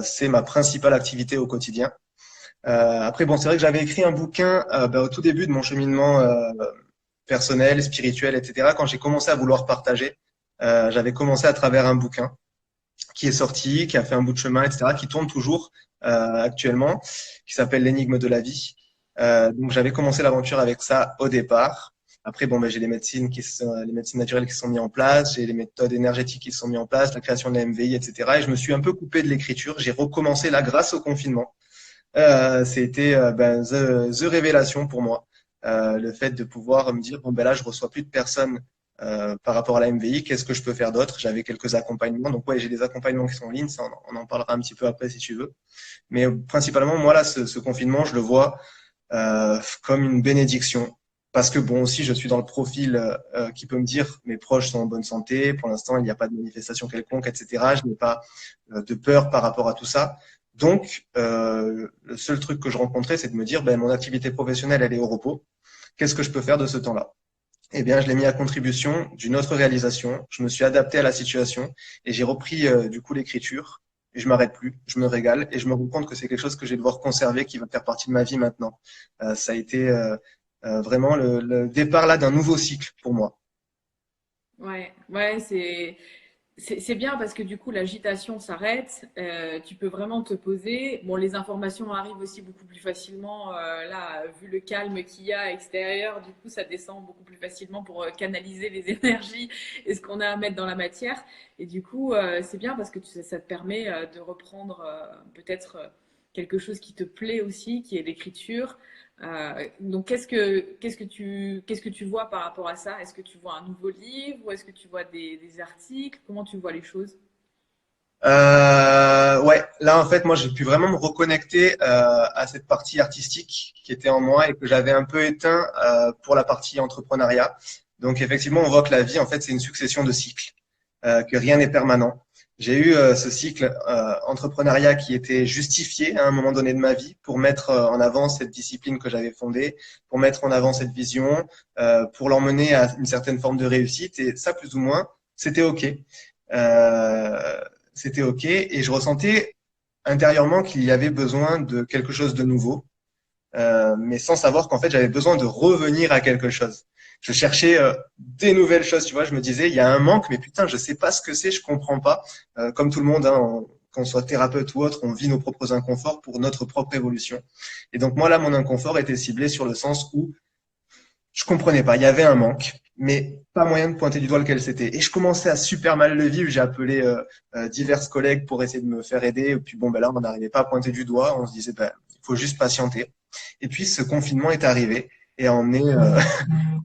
C'est ma principale activité au quotidien. Après, bon, c'est vrai que j'avais écrit un bouquin au tout début de mon cheminement personnel, spirituel, etc. Quand j'ai commencé à vouloir partager, j'avais commencé à travers un bouquin qui est sorti, qui a fait un bout de chemin, etc., qui tourne toujours actuellement, qui s'appelle L'énigme de la vie. Donc j'avais commencé l'aventure avec ça au départ. Après, bon, ben, j'ai les médecines naturelles qui sont mises en place, j'ai les méthodes énergétiques qui sont mises en place, la création de la MVI, etc. Et je me suis un peu coupé de l'écriture. J'ai recommencé là grâce au confinement. C'était the révélation pour moi. Le fait de pouvoir me dire, bon, ben là, je reçois plus de personnes par rapport à la MVI, qu'est-ce que je peux faire d'autre? J'avais quelques accompagnements. Donc, ouais, j'ai des accompagnements qui sont en ligne, ça, on en parlera un petit peu après si tu veux. Mais principalement, moi, là, ce confinement, je le vois comme une bénédiction. Parce que bon, aussi, je suis dans le profil qui peut me dire mes proches sont en bonne santé, pour l'instant, il n'y a pas de manifestation quelconque, etc. Je n'ai pas de peur par rapport à tout ça. Donc, le seul truc que je rencontrais, c'est de me dire, ben, mon activité professionnelle, elle est au repos. Qu'est-ce que je peux faire de ce temps-là? Eh bien, je l'ai mis à contribution d'une autre réalisation. Je me suis adapté à la situation et j'ai repris du coup l'écriture. Et je m'arrête plus, je me régale et je me rends compte que c'est quelque chose que je vais devoir conserver, qui va faire partie de ma vie maintenant. Ça a été vraiment le départ là d'un nouveau cycle pour moi.
Ouais, ouais, c'est bien parce que du coup l'agitation s'arrête, tu peux vraiment te poser. Bon, les informations arrivent aussi beaucoup plus facilement. Là, vu le calme qu'il y a extérieur, du coup ça descend beaucoup plus facilement pour canaliser les énergies et ce qu'on a à mettre dans la matière. Et du coup, c'est bien parce que ça te permet de reprendre peut-être quelque chose qui te plaît aussi, qui est l'écriture. Donc, qu'est-ce que tu vois par rapport à ça? Est-ce que tu vois un nouveau livre ou est-ce que tu vois des articles? Comment tu vois les choses?
Ouais, là en fait, moi j'ai pu vraiment me reconnecter à cette partie artistique qui était en moi et que j'avais un peu éteint pour la partie entrepreneuriat. Donc effectivement, on voit que la vie en fait c'est une succession de cycles, que rien n'est permanent. J'ai eu ce cycle entrepreneuriat qui était justifié à un moment donné de ma vie pour mettre en avant cette discipline que j'avais fondée, pour mettre en avant cette vision, pour l'emmener à une certaine forme de réussite et ça plus ou moins, c'était ok. Euh, C'était OK et je ressentais intérieurement qu'il y avait besoin de quelque chose de nouveau, mais sans savoir qu'en fait j'avais besoin de revenir à quelque chose. Je cherchais des nouvelles choses, tu vois. Je me disais, il y a un manque, mais putain, je sais pas ce que c'est, je comprends pas. Comme tout le monde, hein, qu'on soit thérapeute ou autre, on vit nos propres inconforts pour notre propre évolution. Et donc moi là, mon inconfort était ciblé sur le sens où je comprenais pas. Il y avait un manque, mais pas moyen de pointer du doigt lequel c'était. Et je commençais à super mal le vivre. J'ai appelé divers collègues pour essayer de me faire aider. Et puis bon, ben là, on n'arrivait pas à pointer du doigt. On se disait, ben, il faut juste patienter. Et puis ce confinement est arrivé et a emmené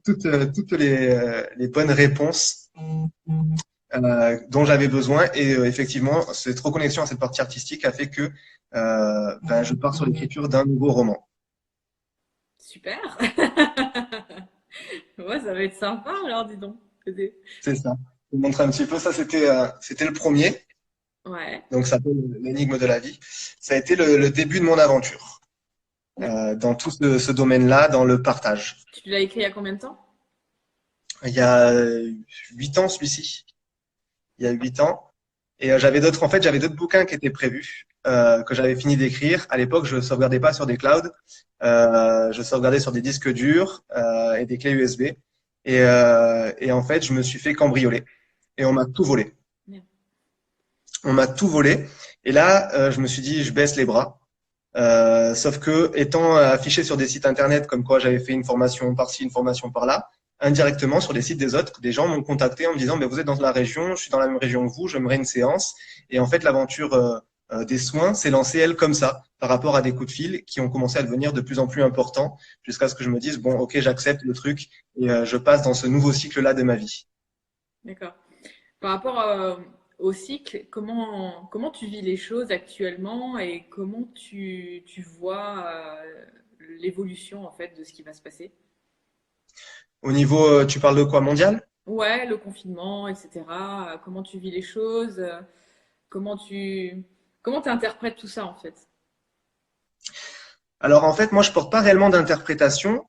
toutes les bonnes réponses dont j'avais besoin. Et effectivement, cette reconnexion à cette partie artistique a fait que ben, je pars sur l'écriture d'un nouveau roman.
Super. Ouais, ça va être sympa alors, dis donc.
C'est ça. Je vous montre un petit peu. Ça, c'était le premier.
Ouais.
Donc ça s'appelle l'énigme de la vie. Ça a été le début de mon aventure dans tout ce domaine-là, dans le partage.
Tu l'as écrit il y a combien de temps?
il y a 8 ans, celui-ci. Il y a 8 ans. Et j'avais d'autres bouquins qui étaient prévus, que j'avais fini d'écrire. À l'époque, je sauvegardais pas sur des clouds, je sauvegardais sur des disques durs et des clés USB. Et en fait, je me suis fait cambrioler et on m'a tout volé.
Merde.
On m'a tout volé. Et là, je me suis dit, je baisse les bras. Sauf que, étant affiché sur des sites internet comme quoi j'avais fait une formation par-ci, une formation par-là, indirectement sur les sites des autres, des gens m'ont contacté en me disant, mais vous êtes dans la région, je suis dans la même région que vous, j'aimerais une séance. Et en fait, l'aventure des soins s'est lancée, elle, comme ça, par rapport à des coups de fil qui ont commencé à devenir de plus en plus importants, jusqu'à ce que je me dise, bon, ok, j'accepte le truc et je passe dans ce nouveau cycle-là de ma vie.
D'accord. Par rapport au cycle, comment tu vis les choses actuellement et comment tu vois l'évolution en fait de ce qui va se passer?
Au niveau, tu parles de quoi, mondial?
Ouais, le confinement, etc. Comment tu vis les choses? Comment comment tu interprètes tout ça en fait?
Alors en fait, moi, je porte pas réellement d'interprétation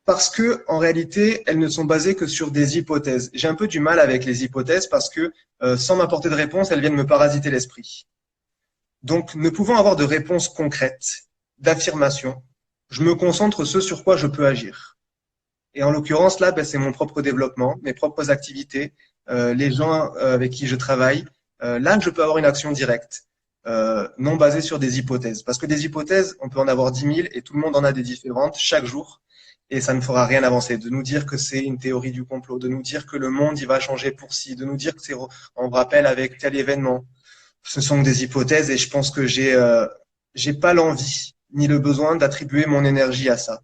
parce que en réalité, elles ne sont basées que sur des hypothèses. J'ai un peu du mal avec les hypothèses parce que sans m'apporter de réponse, elles viennent me parasiter l'esprit. Donc, ne pouvant avoir de réponse concrète, d'affirmation, je me concentre ce sur quoi je peux agir. Et en l'occurrence, là, ben, c'est mon propre développement, mes propres activités, les gens avec qui je travaille. Là, je peux avoir une action directe, non basée sur des hypothèses. Parce que des hypothèses, on peut en avoir 10 000 et tout le monde en a des différentes chaque jour. Et ça ne fera rien avancer. De nous dire que c'est une théorie du complot, de nous dire que le monde, il va changer pour ci, de nous dire que c'est, on rappelle avec tel événement. Ce sont des hypothèses et je pense que j'ai pas l'envie ni le besoin d'attribuer mon énergie à ça.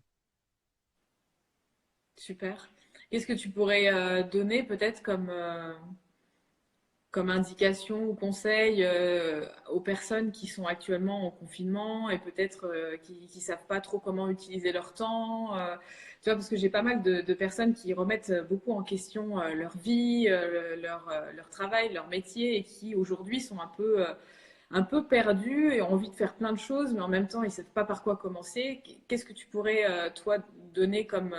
Super. Qu'est-ce que tu pourrais donner peut-être comme indication ou conseil aux personnes qui sont actuellement en confinement et peut-être qui savent pas trop comment utiliser leur temps. Tu vois, parce que j'ai pas mal de personnes qui remettent beaucoup en question leur vie, leur travail, leur métier et qui aujourd'hui sont un peu perdus et ont envie de faire plein de choses, mais en même temps, ils ne savent pas par quoi commencer. Qu'est-ce que tu pourrais, toi, donner comme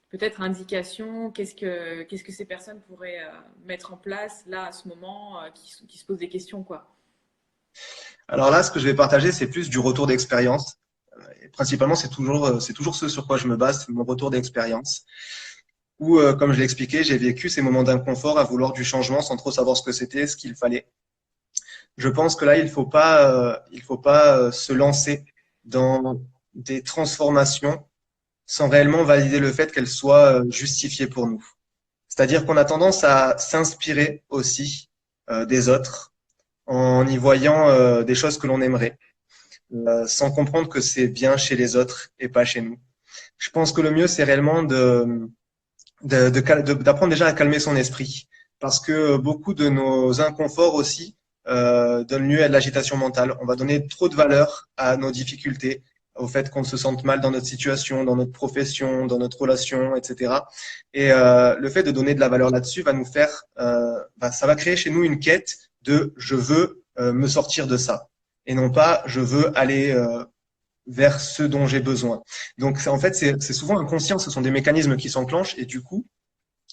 peut-être indication? Qu'est-ce que ces personnes pourraient mettre en place là, à ce moment, qui se posent des questions, quoi?
Alors là, ce que je vais partager, c'est plus du retour d'expérience. Et principalement, c'est toujours ce sur quoi je me base, c'est mon retour d'expérience. Où, comme je l'ai expliqué, j'ai vécu ces moments d'inconfort à vouloir du changement sans trop savoir ce que c'était, ce qu'il fallait. Je pense que là, il faut pas se lancer dans des transformations sans réellement valider le fait qu'elles soient justifiées pour nous. C'est-à-dire qu'on a tendance à s'inspirer aussi des autres en y voyant des choses que l'on aimerait, sans comprendre que c'est bien chez les autres et pas chez nous. Je pense que le mieux, c'est réellement d'apprendre déjà à calmer son esprit, parce que beaucoup de nos inconforts aussi donnent lieu à de l'agitation mentale. On va donner trop de valeur à nos difficultés, au fait qu'on se sente mal dans notre situation, dans notre profession, dans notre relation, etc. Et le fait de donner de la valeur là-dessus va nous faire, ça va créer chez nous une quête de je veux me sortir de ça, et non pas je veux aller vers ce dont j'ai besoin. Donc, en fait, c'est souvent inconscient, ce sont des mécanismes qui s'enclenchent et du coup,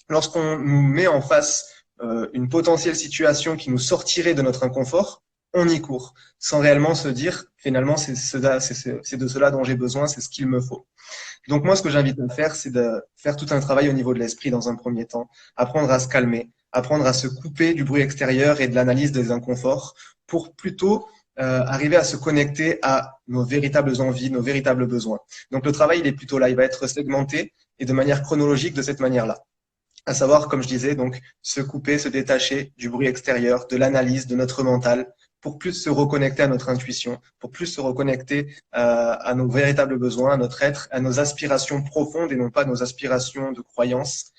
lorsqu'on nous met en face une potentielle situation qui nous sortirait de notre inconfort, on y court, sans réellement se dire, finalement, c'est de cela dont j'ai besoin, c'est ce qu'il me faut. Donc moi, ce que j'invite à faire, c'est de faire tout un travail au niveau de l'esprit dans un premier temps, apprendre à se calmer, apprendre à se couper du bruit extérieur et de l'analyse des inconforts pour plutôt arriver à se connecter à nos véritables envies, nos véritables besoins. Donc le travail, il est plutôt là, il va être segmenté et de manière chronologique de cette manière-là. À savoir, comme je disais, donc se couper, se détacher du bruit extérieur, de l'analyse de notre mental, pour plus se reconnecter à notre intuition, pour plus se reconnecter à nos véritables besoins, à notre être, à nos aspirations profondes et non pas nos aspirations de croyance,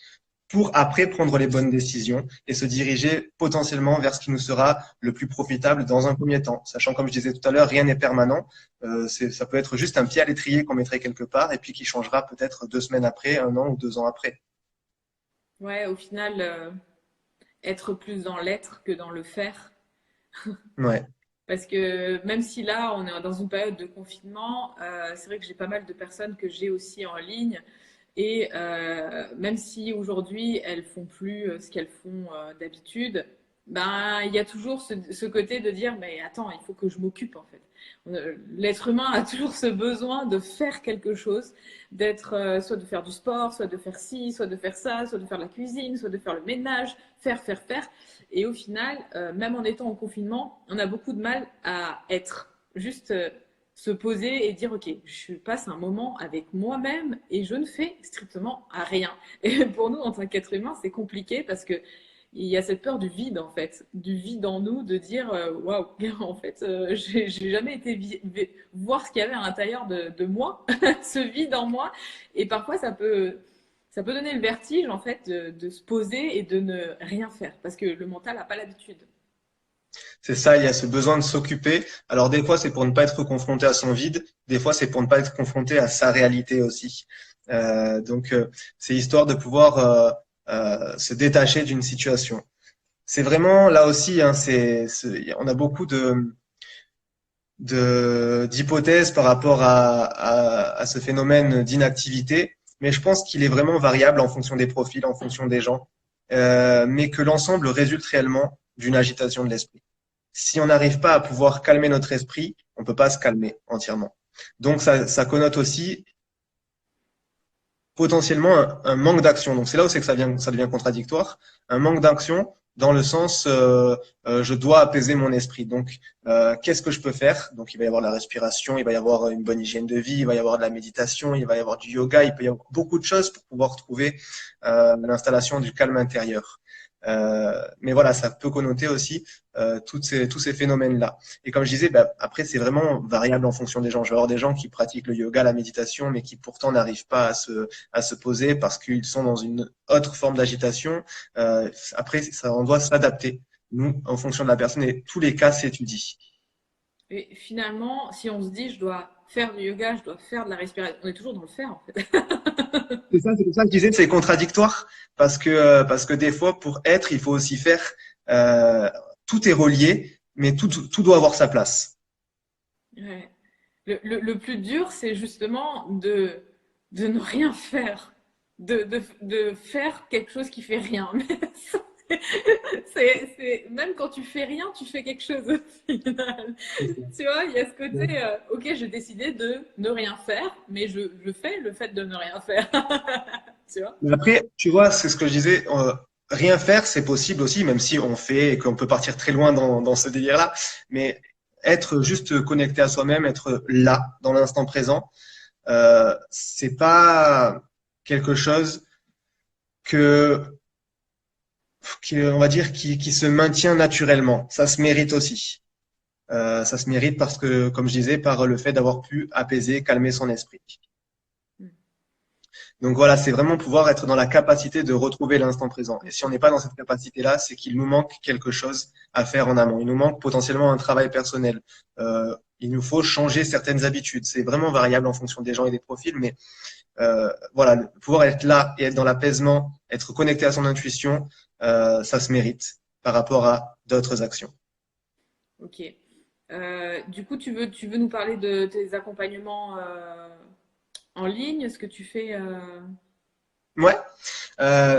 pour après prendre les bonnes décisions et se diriger potentiellement vers ce qui nous sera le plus profitable dans un premier temps. Sachant, comme je disais tout à l'heure, rien n'est permanent. Ça peut être juste un pied à l'étrier qu'on mettrait quelque part et puis qui changera peut-être 2 semaines après, 1 an ou 2 ans après.
Ouais, au final, être plus dans l'être que dans le faire.
Ouais.
Parce que même si là, on est dans une période de confinement, c'est vrai que j'ai pas mal de personnes que j'ai aussi en ligne Et même si aujourd'hui elles font plus ce qu'elles font d'habitude, ben il y a toujours ce côté de dire mais attends, il faut que je m'occupe en fait. L'être humain a toujours ce besoin de faire quelque chose, d'être soit de faire du sport, soit de faire ci, soit de faire ça, soit de faire la cuisine, soit de faire le ménage, faire. Et au final, même en étant en confinement, on a beaucoup de mal à être juste se poser et dire ok, je passe un moment avec moi-même et je ne fais strictement rien. Et pour nous, en tant qu'être humain, c'est compliqué parce que il y a cette peur du vide en fait, du vide en nous, de dire waouh, en fait, j'ai jamais été voir ce qu'il y avait à l'intérieur de moi, ce vide en moi, et parfois ça peut donner le vertige en fait de se poser et de ne rien faire parce que le mental n'a pas l'habitude.
C'est ça, il y a ce besoin de s'occuper. Alors des fois, c'est pour ne pas être confronté à son vide, des fois, c'est pour ne pas être confronté à sa réalité aussi. Donc, c'est histoire de pouvoir se détacher d'une situation. C'est vraiment là aussi, hein, on a beaucoup d'hypothèses par rapport à ce phénomène d'inactivité, mais je pense qu'il est vraiment variable en fonction des profils, en fonction des gens, mais que l'ensemble résulte réellement d'une agitation de l'esprit. Si on n'arrive pas à pouvoir calmer notre esprit, on peut pas se calmer entièrement. Donc ça connote aussi potentiellement un manque d'action. Donc c'est là où c'est que ça devient contradictoire. Un manque d'action dans le sens je dois apaiser mon esprit. Donc qu'est-ce que je peux faire? Donc il va y avoir la respiration, il va y avoir une bonne hygiène de vie, il va y avoir de la méditation, il va y avoir du yoga, il peut y avoir beaucoup de choses pour pouvoir trouver l'installation du calme intérieur. Mais voilà, ça peut connoter aussi tous ces phénomènes-là. Et comme je disais, bah, après, c'est vraiment variable en fonction des gens. Je vais avoir des gens qui pratiquent le yoga, la méditation, mais qui pourtant n'arrivent pas à se poser parce qu'ils sont dans une autre forme d'agitation. Après, ça, on doit s'adapter, nous, en fonction de la personne, et tous les cas s'étudient.
Et finalement, si on se dit je dois faire du yoga, je dois faire de la respiration, on est toujours dans le faire en fait.
C'est ça, c'est pour ça que je disais que c'est contradictoire, parce que des fois, pour être, il faut aussi faire. Euh, Tout est relié, mais tout doit avoir sa place.
Ouais. Le plus dur, c'est justement de ne rien faire, de faire quelque chose qui fait rien. Même quand tu fais rien, tu fais quelque chose au final. Tu vois, il y a ce côté, ok, j'ai décidé de ne rien faire, mais je fais le fait de ne rien faire. Tu vois?
Mais après, tu vois, c'est ce que je disais, rien faire, c'est possible aussi, même si on fait et qu'on peut partir très loin dans ce délire-là. Mais être juste connecté à soi-même, être là, dans l'instant présent, c'est pas quelque chose que, on va dire, qui se maintient naturellement. Ça se mérite aussi. Ça se mérite parce que, comme je disais, par le fait d'avoir pu apaiser, calmer son esprit. Donc voilà, c'est vraiment pouvoir être dans la capacité de retrouver l'instant présent. Et si on n'est pas dans cette capacité-là, c'est qu'il nous manque quelque chose à faire en amont. Il nous manque potentiellement un travail personnel. Il nous faut changer certaines habitudes. C'est vraiment variable en fonction des gens et des profils, mais voilà, pouvoir être là et être dans l'apaisement, être connecté à son intuition, ça se mérite par rapport à d'autres actions.
Ok. Du coup, tu veux nous parler de tes accompagnements en ligne, ce que tu fais
Ouais.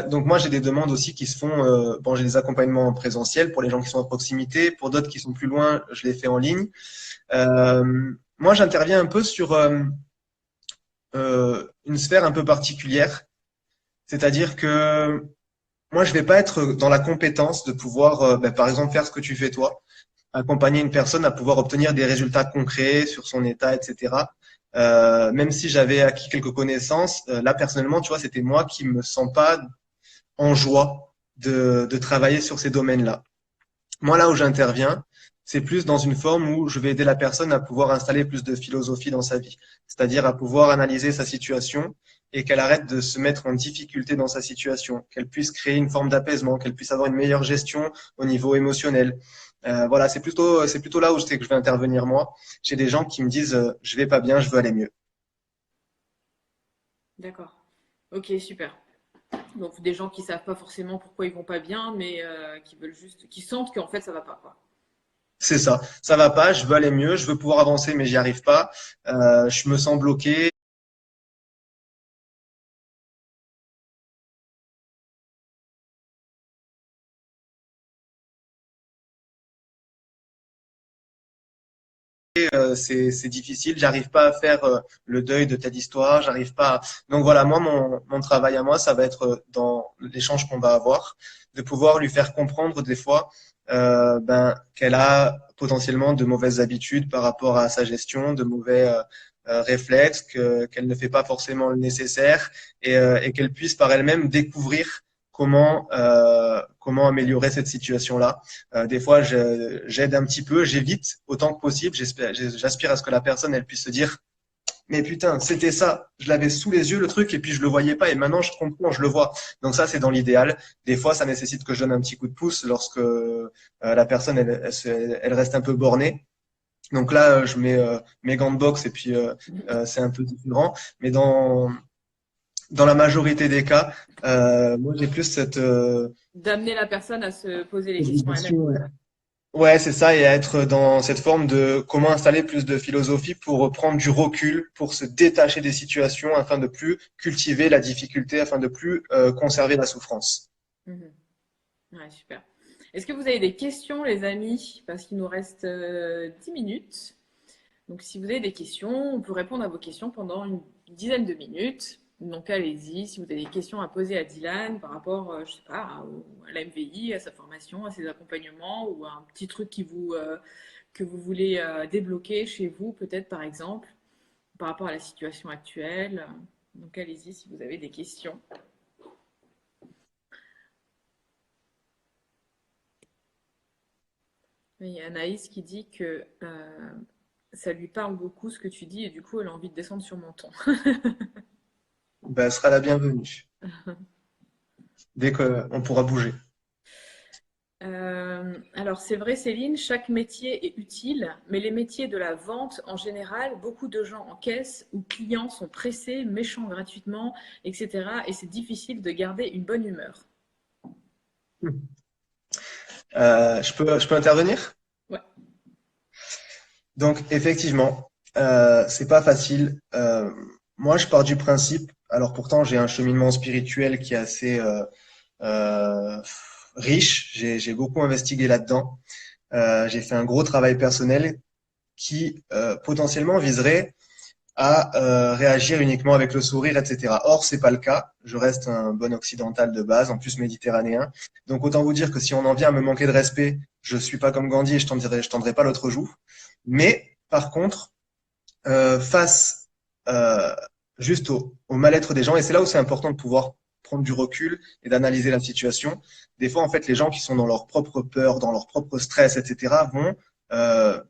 Donc moi j'ai des demandes aussi qui se font. Bon, j'ai des accompagnements en présentiel pour les gens qui sont à proximité. Pour d'autres qui sont plus loin, je les fais en ligne. Moi j'interviens un peu sur une sphère un peu particulière, c'est-à-dire que moi je vais pas être dans la compétence de pouvoir, ben, par exemple, faire ce que tu fais toi, accompagner une personne à pouvoir obtenir des résultats concrets sur son état, etc. Même si j'avais acquis quelques connaissances, là personnellement, tu vois, c'était moi qui me sens pas en joie de travailler sur ces domaines-là. Moi, là où j'interviens, c'est plus dans une forme où je vais aider la personne à pouvoir installer plus de philosophie dans sa vie, c'est-à-dire à pouvoir analyser sa situation et qu'elle arrête de se mettre en difficulté dans sa situation, qu'elle puisse créer une forme d'apaisement, qu'elle puisse avoir une meilleure gestion au niveau émotionnel. Voilà, c'est plutôt là où je sais que je vais intervenir moi. J'ai des gens qui me disent je vais pas bien, je veux aller mieux.
D'accord. Ok, super. Donc des gens qui savent pas forcément pourquoi ils vont pas bien, mais qui veulent juste, qui sentent qu'en fait ça va pas quoi.
C'est ça va pas, je veux aller mieux, je veux pouvoir avancer mais j'y arrive pas, je me sens bloqué. c'est difficile, j'arrive pas à faire le deuil de telle histoire, j'arrive pas. Donc voilà, moi mon travail à moi, ça va être dans l'échange qu'on va avoir, de pouvoir lui faire comprendre des fois qu'elle a potentiellement de mauvaises habitudes par rapport à sa gestion, de mauvais réflexes, qu'elle ne fait pas forcément le nécessaire et qu'elle puisse par elle-même découvrir comment améliorer cette situation-là. Des fois, j'aide un petit peu, j'évite autant que possible. J'aspire à ce que la personne, elle puisse se dire, mais putain, c'était ça. Je l'avais sous les yeux, le truc, et puis je le voyais pas, et maintenant je comprends, je le vois. Donc ça, c'est dans l'idéal. Des fois, ça nécessite que je donne un petit coup de pouce lorsque la personne, elle reste un peu bornée. Donc là, je mets mes gants de boxe et puis c'est un peu différent. Mais dans la majorité des cas, moi j'ai plus cette
D'amener la personne à se poser les questions elle-même.
obligation. Ouais, c'est ça, et à être dans cette forme de comment installer plus de philosophie pour prendre du recul, pour se détacher des situations afin de plus cultiver la difficulté, afin de plus conserver la souffrance.
Mhm. Ouais, super. Est-ce que vous avez des questions, les amis? Parce qu'il nous reste 10 minutes. Donc, si vous avez des questions, on peut répondre à vos questions pendant une dizaine de minutes. Donc, allez-y. Si vous avez des questions à poser à Dylan par rapport, je sais pas, à la MVI, à sa formation, à ses accompagnements, ou à un petit truc que vous voulez débloquer chez vous, peut-être par exemple, par rapport à la situation actuelle. Donc, allez-y si vous avez des questions. Il y a Anaïs qui dit que ça lui parle beaucoup ce que tu dis et du coup elle a envie de descendre sur mon ton.
Ben, elle sera la bienvenue dès qu'on pourra bouger.
Alors c'est vrai Céline, chaque métier est utile, mais les métiers de la vente en général, beaucoup de gens en caisse ou clients sont pressés, méchants gratuitement, etc. Et c'est difficile de garder une bonne humeur.
Je peux intervenir?
Ouais.
Donc effectivement, c'est pas facile. Moi, je pars du principe. Alors pourtant, j'ai un cheminement spirituel qui est assez euh, riche. J'ai beaucoup investigué là-dedans. J'ai fait un gros travail personnel qui potentiellement viserait à réagir uniquement avec le sourire, etc. Or, c'est pas le cas. Je reste un bon occidental de base, en plus méditerranéen. Donc, autant vous dire que si on en vient à me manquer de respect, je suis pas comme Gandhi et je tendrai pas l'autre joue. Mais, par contre, face euh, juste au mal-être des gens, et c'est là où c'est important de pouvoir prendre du recul et d'analyser la situation. Des fois, en fait, les gens qui sont dans leur propre peur, dans leur propre stress, etc., vont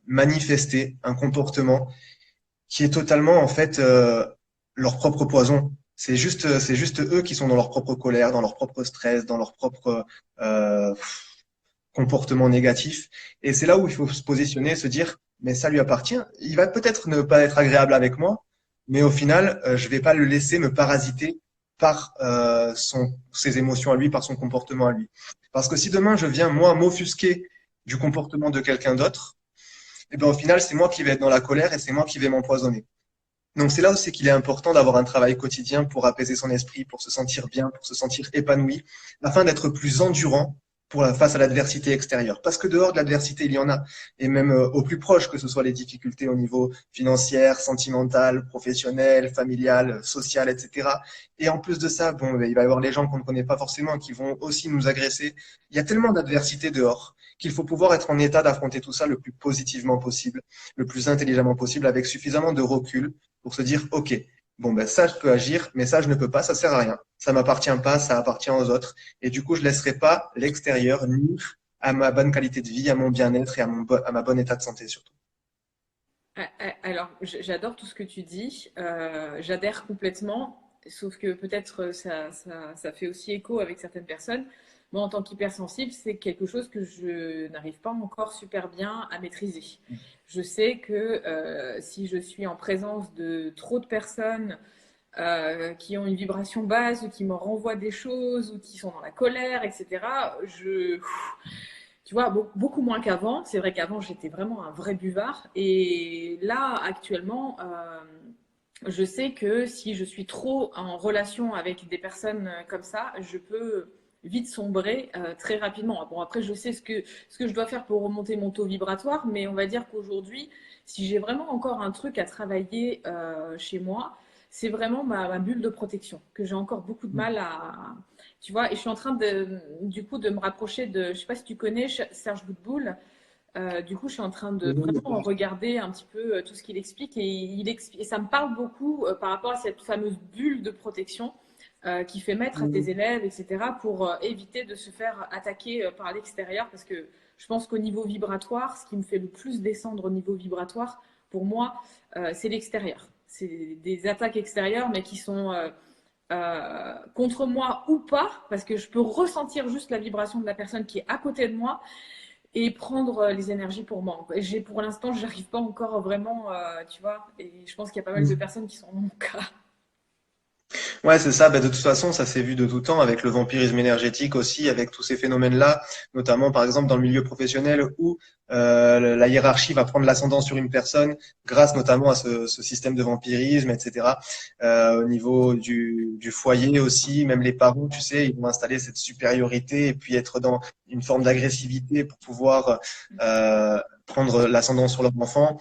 manifester un comportement qui est totalement en fait leur propre poison. C'est juste eux qui sont dans leur propre colère, dans leur propre stress, dans leur propre euh, comportement négatif. Et c'est là où il faut se positionner, se dire, mais ça lui appartient. Il va peut-être ne pas être agréable avec moi, mais au final, je vais pas le laisser me parasiter par ses émotions à lui, par son comportement à lui. Parce que si demain je viens moi m'offusquer du comportement de quelqu'un d'autre, et ben au final c'est moi qui vais être dans la colère et c'est moi qui vais m'empoisonner. Donc c'est là aussi qu'il est important d'avoir un travail quotidien pour apaiser son esprit, pour se sentir bien, pour se sentir épanoui, afin d'être plus endurant face à l'adversité extérieure. Parce que dehors de l'adversité, il y en a, et même au plus proche, que ce soit les difficultés au niveau financier, sentimental, professionnel, familial, social, etc. Et en plus de ça, bon, ben, il va y avoir les gens qu'on ne connaît pas forcément qui vont aussi nous agresser. Il y a tellement d'adversité dehors qu'il faut pouvoir être en état d'affronter tout ça le plus positivement possible, le plus intelligemment possible, avec suffisamment de recul pour se dire, OK, bon, ben ça, je peux agir, mais ça, je ne peux pas, ça sert à rien. Ça m'appartient pas, ça appartient aux autres. Et du coup, je laisserai pas l'extérieur nuire à ma bonne qualité de vie, à mon bien-être et à ma bonne état de santé surtout.
Alors, j'adore tout ce que tu dis. J'adhère complètement. Sauf que peut-être ça fait aussi écho avec certaines personnes. Moi, en tant qu'hypersensible, c'est quelque chose que je n'arrive pas encore super bien à maîtriser. Je sais que si je suis en présence de trop de personnes qui ont une vibration basse ou qui me renvoient des choses ou qui sont dans la colère, etc., tu vois, beaucoup moins qu'avant. C'est vrai qu'avant, j'étais vraiment un vrai buvard. Et là, actuellement, je sais que si je suis trop en relation avec des personnes comme ça, je peux vite sombrer très rapidement. Bon, après, je sais ce que je dois faire pour remonter mon taux vibratoire, mais on va dire qu'aujourd'hui, si j'ai vraiment encore un truc à travailler chez moi, c'est vraiment ma bulle de protection, que j'ai encore beaucoup de mal à… Tu vois, et je suis en train du coup de me rapprocher de… Je ne sais pas si tu connais Serge Boutboul. Du coup, je suis en train de vraiment regarder un petit peu tout ce qu'il explique et ça me parle beaucoup par rapport à cette fameuse bulle de protection qu'il fait mettre à tes élèves, etc., pour éviter de se faire attaquer par l'extérieur. Parce que je pense qu'au niveau vibratoire, ce qui me fait le plus descendre au niveau vibratoire, pour moi, c'est l'extérieur. C'est des attaques extérieures, mais qui sont contre moi ou pas, parce que je peux ressentir juste la vibration de la personne qui est à côté de moi et prendre les énergies pour moi. Et pour l'instant, je n'arrive pas encore vraiment, tu vois, et je pense qu'il y a pas mal de personnes qui sont dans mon cas.
Ouais, c'est ça. Ben, de toute façon, ça s'est vu de tout temps avec le vampirisme énergétique aussi, avec tous ces phénomènes-là, notamment par exemple dans le milieu professionnel où la hiérarchie va prendre l'ascendant sur une personne grâce notamment à ce système de vampirisme, etc. Au niveau du foyer aussi, même les parents, tu sais, ils vont installer cette supériorité et puis être dans une forme d'agressivité pour pouvoir prendre l'ascendant sur leur enfant.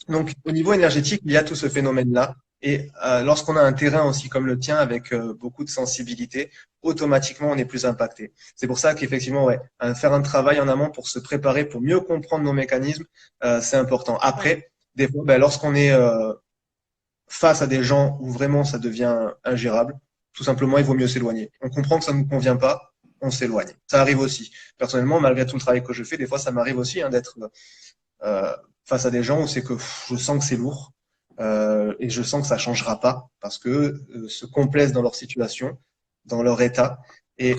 Donc, au niveau énergétique, il y a tout ce phénomène-là. Et lorsqu'on a un terrain aussi comme le tien, avec beaucoup de sensibilité, automatiquement, on est plus impacté. C'est pour ça qu'effectivement, ouais, faire un travail en amont pour se préparer, pour mieux comprendre nos mécanismes, c'est important. Après, des fois, ben, lorsqu'on est face à des gens où vraiment ça devient ingérable, tout simplement, il vaut mieux s'éloigner. On comprend que ça ne nous convient pas, on s'éloigne. Ça arrive aussi. Personnellement, malgré tout le travail que je fais, des fois, ça m'arrive aussi d'être face à des gens où c'est que je sens que c'est lourd et je sens que ça changera pas parce que se complaisent dans leur situation, dans leur état. Et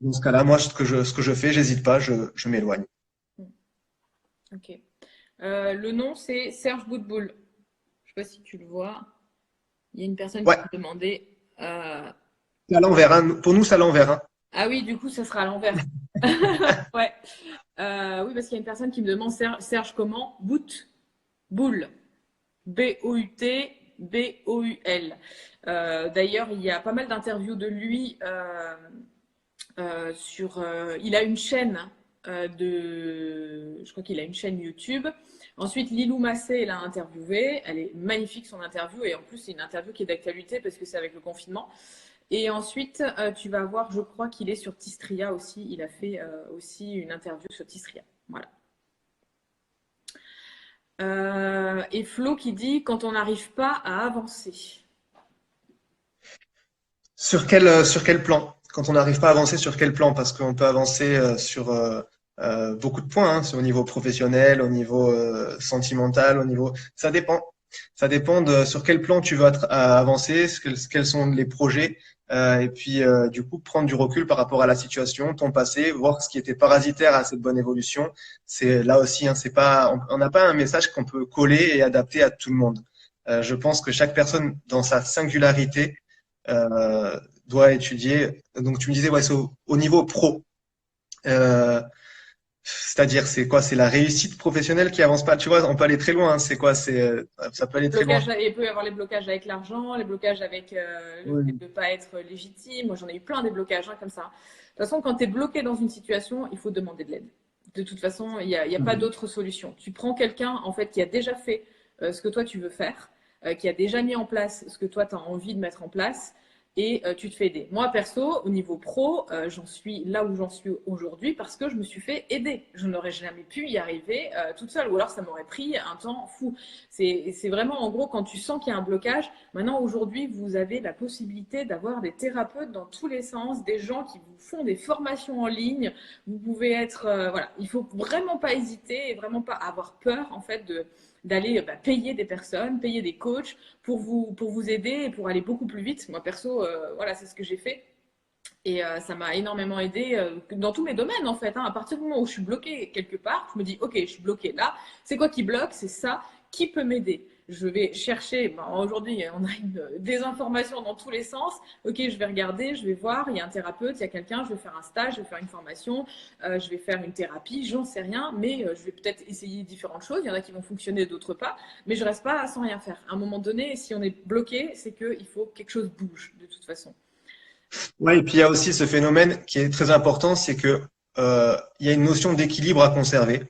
dans ce cas-là, moi, ce que je fais, j'hésite pas, je m'éloigne.
Ok. Le nom, c'est Serge Boutboul. Je sais pas si tu le vois. Il y a une personne qui
Ouais,
me demandait.
c'est à l'envers. Hein. Pour nous, c'est à l'envers. Hein.
Ah oui, du coup, ça sera à l'envers. Ouais. Oui, parce qu'il y a une personne qui me demande Serge comment? Boule. B-O-U-T, B-O-U-L. D'ailleurs, il y a pas mal d'interviews de lui sur. Il a une chaîne je crois qu'il a une chaîne YouTube. Ensuite, Lilou Massé l'a interviewé. Elle est magnifique son interview et en plus c'est une interview qui est d'actualité parce que c'est avec le confinement. Et ensuite, tu vas voir, je crois qu'il est sur Tistria aussi. Il a fait aussi une interview sur Tistria. Voilà. Et Flo qui dit quand on n'arrive pas à avancer.
Sur quel plan? Quand on n'arrive pas à avancer, sur quel plan? Parce qu'on peut avancer sur beaucoup de points, hein, au niveau professionnel, au niveau sentimental, au niveau. Ça dépend. Ça dépend de sur quel plan tu veux avancer, quels sont les projets, et puis du coup prendre du recul par rapport à la situation, ton passé, voir ce qui était parasitaire à cette bonne évolution. C'est là aussi, hein, c'est pas, on n'a pas un message qu'on peut coller et adapter à tout le monde. Je pense que chaque personne, dans sa singularité, doit étudier. Donc tu me disais, ouais, c'est au niveau pro. Euh, C'est-à-dire, c'est quoi? C'est la réussite professionnelle qui avance pas. Tu vois, on peut aller très loin. Hein. C'est quoi? Ça peut aller très loin.
Il peut y avoir les blocages avec l'argent, les blocages avec le fait
Oui.
de ne pas être légitime. Moi, j'en ai eu plein des blocages hein, comme ça. De toute façon, quand tu es bloqué dans une situation, il faut demander de l'aide. De toute façon, il y a pas
Mhm.
d'autre solution. Tu prends quelqu'un en fait qui a déjà fait ce que toi tu veux faire, qui a déjà mis en place ce que toi tu as envie de mettre en place et tu te fais aider. Moi, perso, au niveau pro, j'en suis là où j'en suis aujourd'hui parce que je me suis fait aider. Je n'aurais jamais pu y arriver toute seule ou alors ça m'aurait pris un temps fou. C'est vraiment en gros quand tu sens qu'il y a un blocage. Maintenant, aujourd'hui, vous avez la possibilité d'avoir des thérapeutes dans tous les sens, des gens qui vous font des formations en ligne. Vous pouvez être, voilà, il faut vraiment pas hésiter et vraiment pas avoir peur en fait d'aller payer des personnes, payer des coachs pour vous aider et pour aller beaucoup plus vite. Moi perso, voilà, c'est ce que j'ai fait. Et ça m'a énormément aidé dans tous mes domaines en fait. Hein. À partir du moment où je suis bloquée quelque part, je me dis ok, je suis bloquée là. C'est quoi qui bloque? C'est ça. Qui peut m'aider? Je vais chercher. Ben, aujourd'hui, on a des informations dans tous les sens. Ok, je vais regarder, je vais voir. Il y a un thérapeute, il y a quelqu'un. Je vais faire un stage, je vais faire une formation, je vais faire une thérapie. J'en sais rien, mais je vais peut-être essayer différentes choses. Il y en a qui vont fonctionner, d'autres pas. Mais je reste pas sans rien faire. À un moment donné, si on est bloqué, c'est qu'il faut que quelque chose bouge de toute façon.
Ouais, et puis il y a aussi ce phénomène qui est très important, c'est que il y a une notion d'équilibre à conserver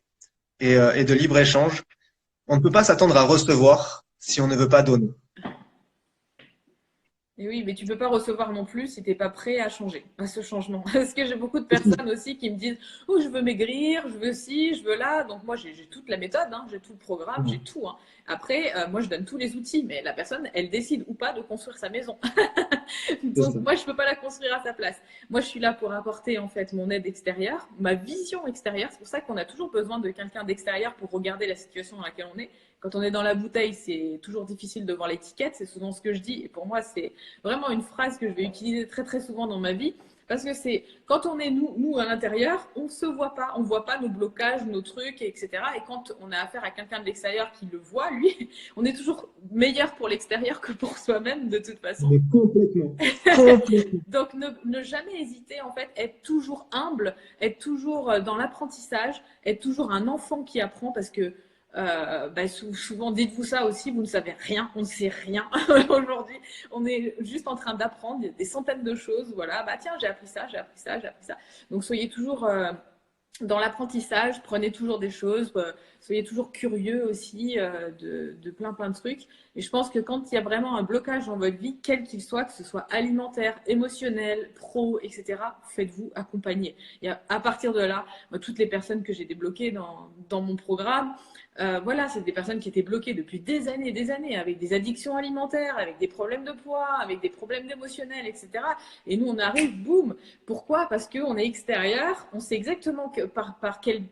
et de libre-échange. On ne peut pas s'attendre à recevoir si on ne veut pas donner.
Et oui, mais tu peux pas recevoir non plus si t'es pas prêt à changer, à ce changement. Parce que j'ai beaucoup de personnes aussi qui me disent, oh, je veux maigrir, je veux ci, je veux là. Donc moi, j'ai toute la méthode, hein, j'ai tout le programme, j'ai tout, hein. Après, moi, je donne tous les outils, mais la personne, elle décide ou pas de construire sa maison.
C'est
Donc
ça.
moi, je peux pas la construire à sa place. Moi, je suis là pour apporter en fait mon aide extérieure, ma vision extérieure. C'est pour ça qu'on a toujours besoin de quelqu'un d'extérieur pour regarder la situation dans laquelle on est. Quand on est dans la bouteille, c'est toujours difficile de voir l'étiquette. C'est souvent ce que je dis. Et pour moi, c'est vraiment une phrase que je vais utiliser très très souvent dans ma vie. Parce que c'est quand on est nous à l'intérieur, on se voit pas, on voit pas nos blocages, nos trucs, etc. Et quand on a affaire à quelqu'un de l'extérieur qui le voit, lui, on est toujours meilleur pour l'extérieur que pour soi-même de toute façon.
Mais complètement. Complètement.
Donc ne jamais hésiter en fait, être toujours humble, être toujours dans l'apprentissage, être toujours un enfant qui apprend parce que souvent dites-vous ça aussi, vous ne savez rien, on ne sait rien aujourd'hui, on est juste en train d'apprendre des centaines de choses, voilà, bah tiens j'ai appris ça, j'ai appris ça, j'ai appris ça. Donc soyez toujours dans l'apprentissage, prenez toujours des choses, soyez toujours curieux aussi de plein de trucs. Et je pense que quand il y a vraiment un blocage dans votre vie, quel qu'il soit, que ce soit alimentaire, émotionnel, pro, etc., faites-vous accompagner. Et à partir de là, moi, toutes les personnes que j'ai débloquées dans mon programme, voilà, c'est des personnes qui étaient bloquées depuis des années, avec des addictions alimentaires, avec des problèmes de poids, avec des problèmes émotionnels, etc. Et nous, on arrive, boum. Pourquoi? Parce qu'on est extérieur, on sait exactement par quelle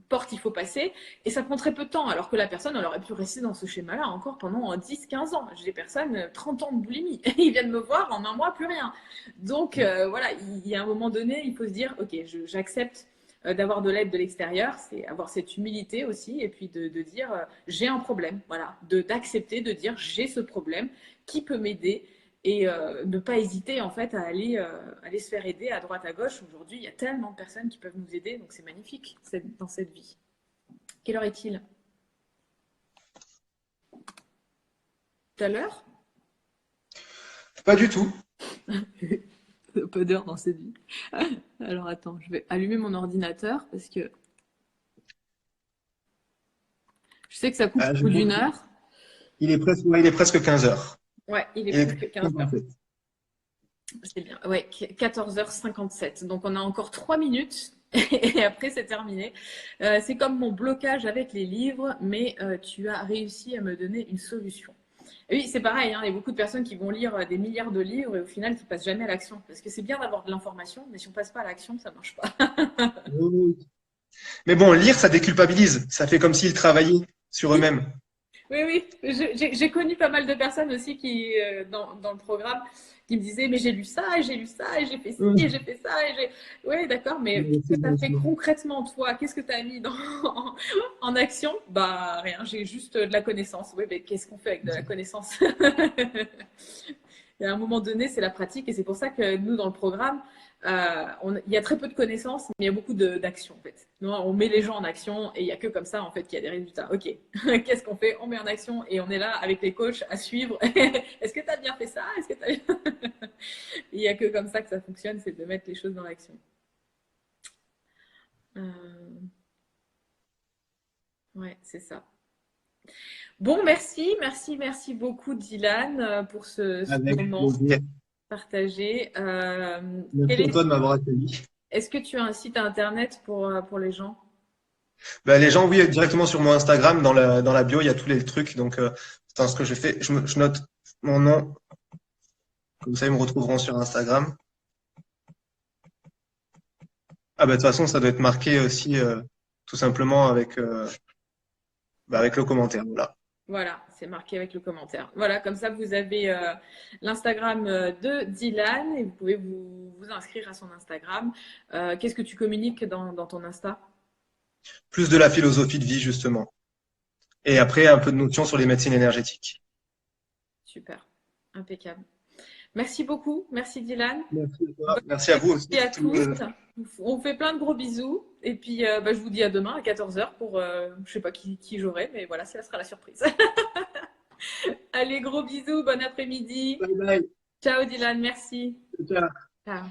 porte il faut passer, et ça prend très peu de temps, alors que la personne, elle aurait pu rester dans ce schéma-là encore pendant 10-15 ans. J'ai des personnes, 30 ans de boulimie, ils viennent me voir, en un mois, plus rien. Donc voilà, il y a un moment donné, il faut se dire, ok, j'accepte d'avoir de l'aide de l'extérieur, c'est avoir cette humilité aussi, et puis de dire, j'ai un problème, voilà, d'accepter, de dire, j'ai ce problème, qui peut m'aider, et ne pas hésiter en fait à aller se faire aider à droite à gauche. Aujourd'hui, il y a tellement de personnes qui peuvent nous aider, donc c'est magnifique dans cette vie. Quelle heure est-il? Tout à l'heure?
Pas du tout.
Pas d'heure dans cette vie. Alors attends, je vais allumer mon ordinateur parce que je sais que ça coupe au
Je
bout
vois
d'une
qu'il-
heure.
il est presque 15 heures.
Ouais, il est
Il est
presque 15 heures.
57.
C'est bien. Ouais, 14h57. Donc on a encore 3 minutes et après c'est terminé. C'est comme mon blocage avec les livres, mais tu as réussi à me donner une solution. Et oui, c'est pareil, hein, il y a beaucoup de personnes qui vont lire des milliards de livres et au final qui passent jamais à l'action. Parce que c'est bien d'avoir de l'information, mais si on passe pas à l'action, ça marche pas.
Oui. Mais bon, lire, ça déculpabilise. Ça fait comme s'ils travaillaient sur eux-mêmes.
Oui, oui, j'ai connu pas mal de personnes aussi qui, dans le programme, qui me disaient, mais j'ai lu ça, et j'ai lu ça, et j'ai fait ci, et j'ai fait ça, et j'ai... Oui, d'accord, mais
Oui,
qu'est-ce que
c'est
tu as
bon,
fait
c'est bon.
concrètement, toi? Qu'est-ce que tu as mis en action? Bah, rien, j'ai juste de la connaissance. Oui, mais qu'est-ce qu'on fait avec de la connaissance? Et à un moment donné, c'est la pratique, et c'est pour ça que nous, dans le programme, il y a très peu de connaissances, mais il y a beaucoup d'actions en fait. Nous, on met les gens en action et il n'y a que comme ça en fait qu'il y a des résultats. Ok, qu'est-ce qu'on fait? On met en action et on est là avec les coachs à suivre. Est-ce que tu as bien fait ça? Est-ce que t'as il n'y a que comme ça que ça fonctionne, c'est de mettre les choses dans l'action. Euh, ouais, c'est ça. Bon, merci beaucoup Dylan pour ce
Avec
moment
plaisir.
partagé.
Merci à toi de m'avoir accueilli.
Est-ce que tu as un site internet pour les gens?
Bah, les gens, oui, directement sur mon Instagram, dans la bio, il y a tous les trucs. Donc, attends, ce que je fais, je note mon nom, comme ça ils me retrouveront sur Instagram. Ah bah de toute façon, ça doit être marqué aussi, tout simplement avec le commentaire. Voilà.
Voilà, c'est marqué avec le commentaire. Voilà, comme ça, vous avez l'Instagram de Dylan et vous pouvez vous inscrire à son Instagram. Qu'est-ce que tu communiques dans ton Insta?
Plus de la philosophie de vie, justement. Et après, un peu de notions sur les médecines énergétiques.
Super, impeccable. Merci beaucoup, merci Dylan.
Merci à toi.
Bonne
Merci à vous aussi.
après-midi à tous. On vous fait plein de gros bisous. Et puis, je vous dis à demain à 14 heures pour, je sais pas qui j'aurai, mais voilà, ça sera la surprise. Allez, gros bisous, bon après-midi.
Bye bye.
Ciao Dylan, merci.
Ciao.
Ciao.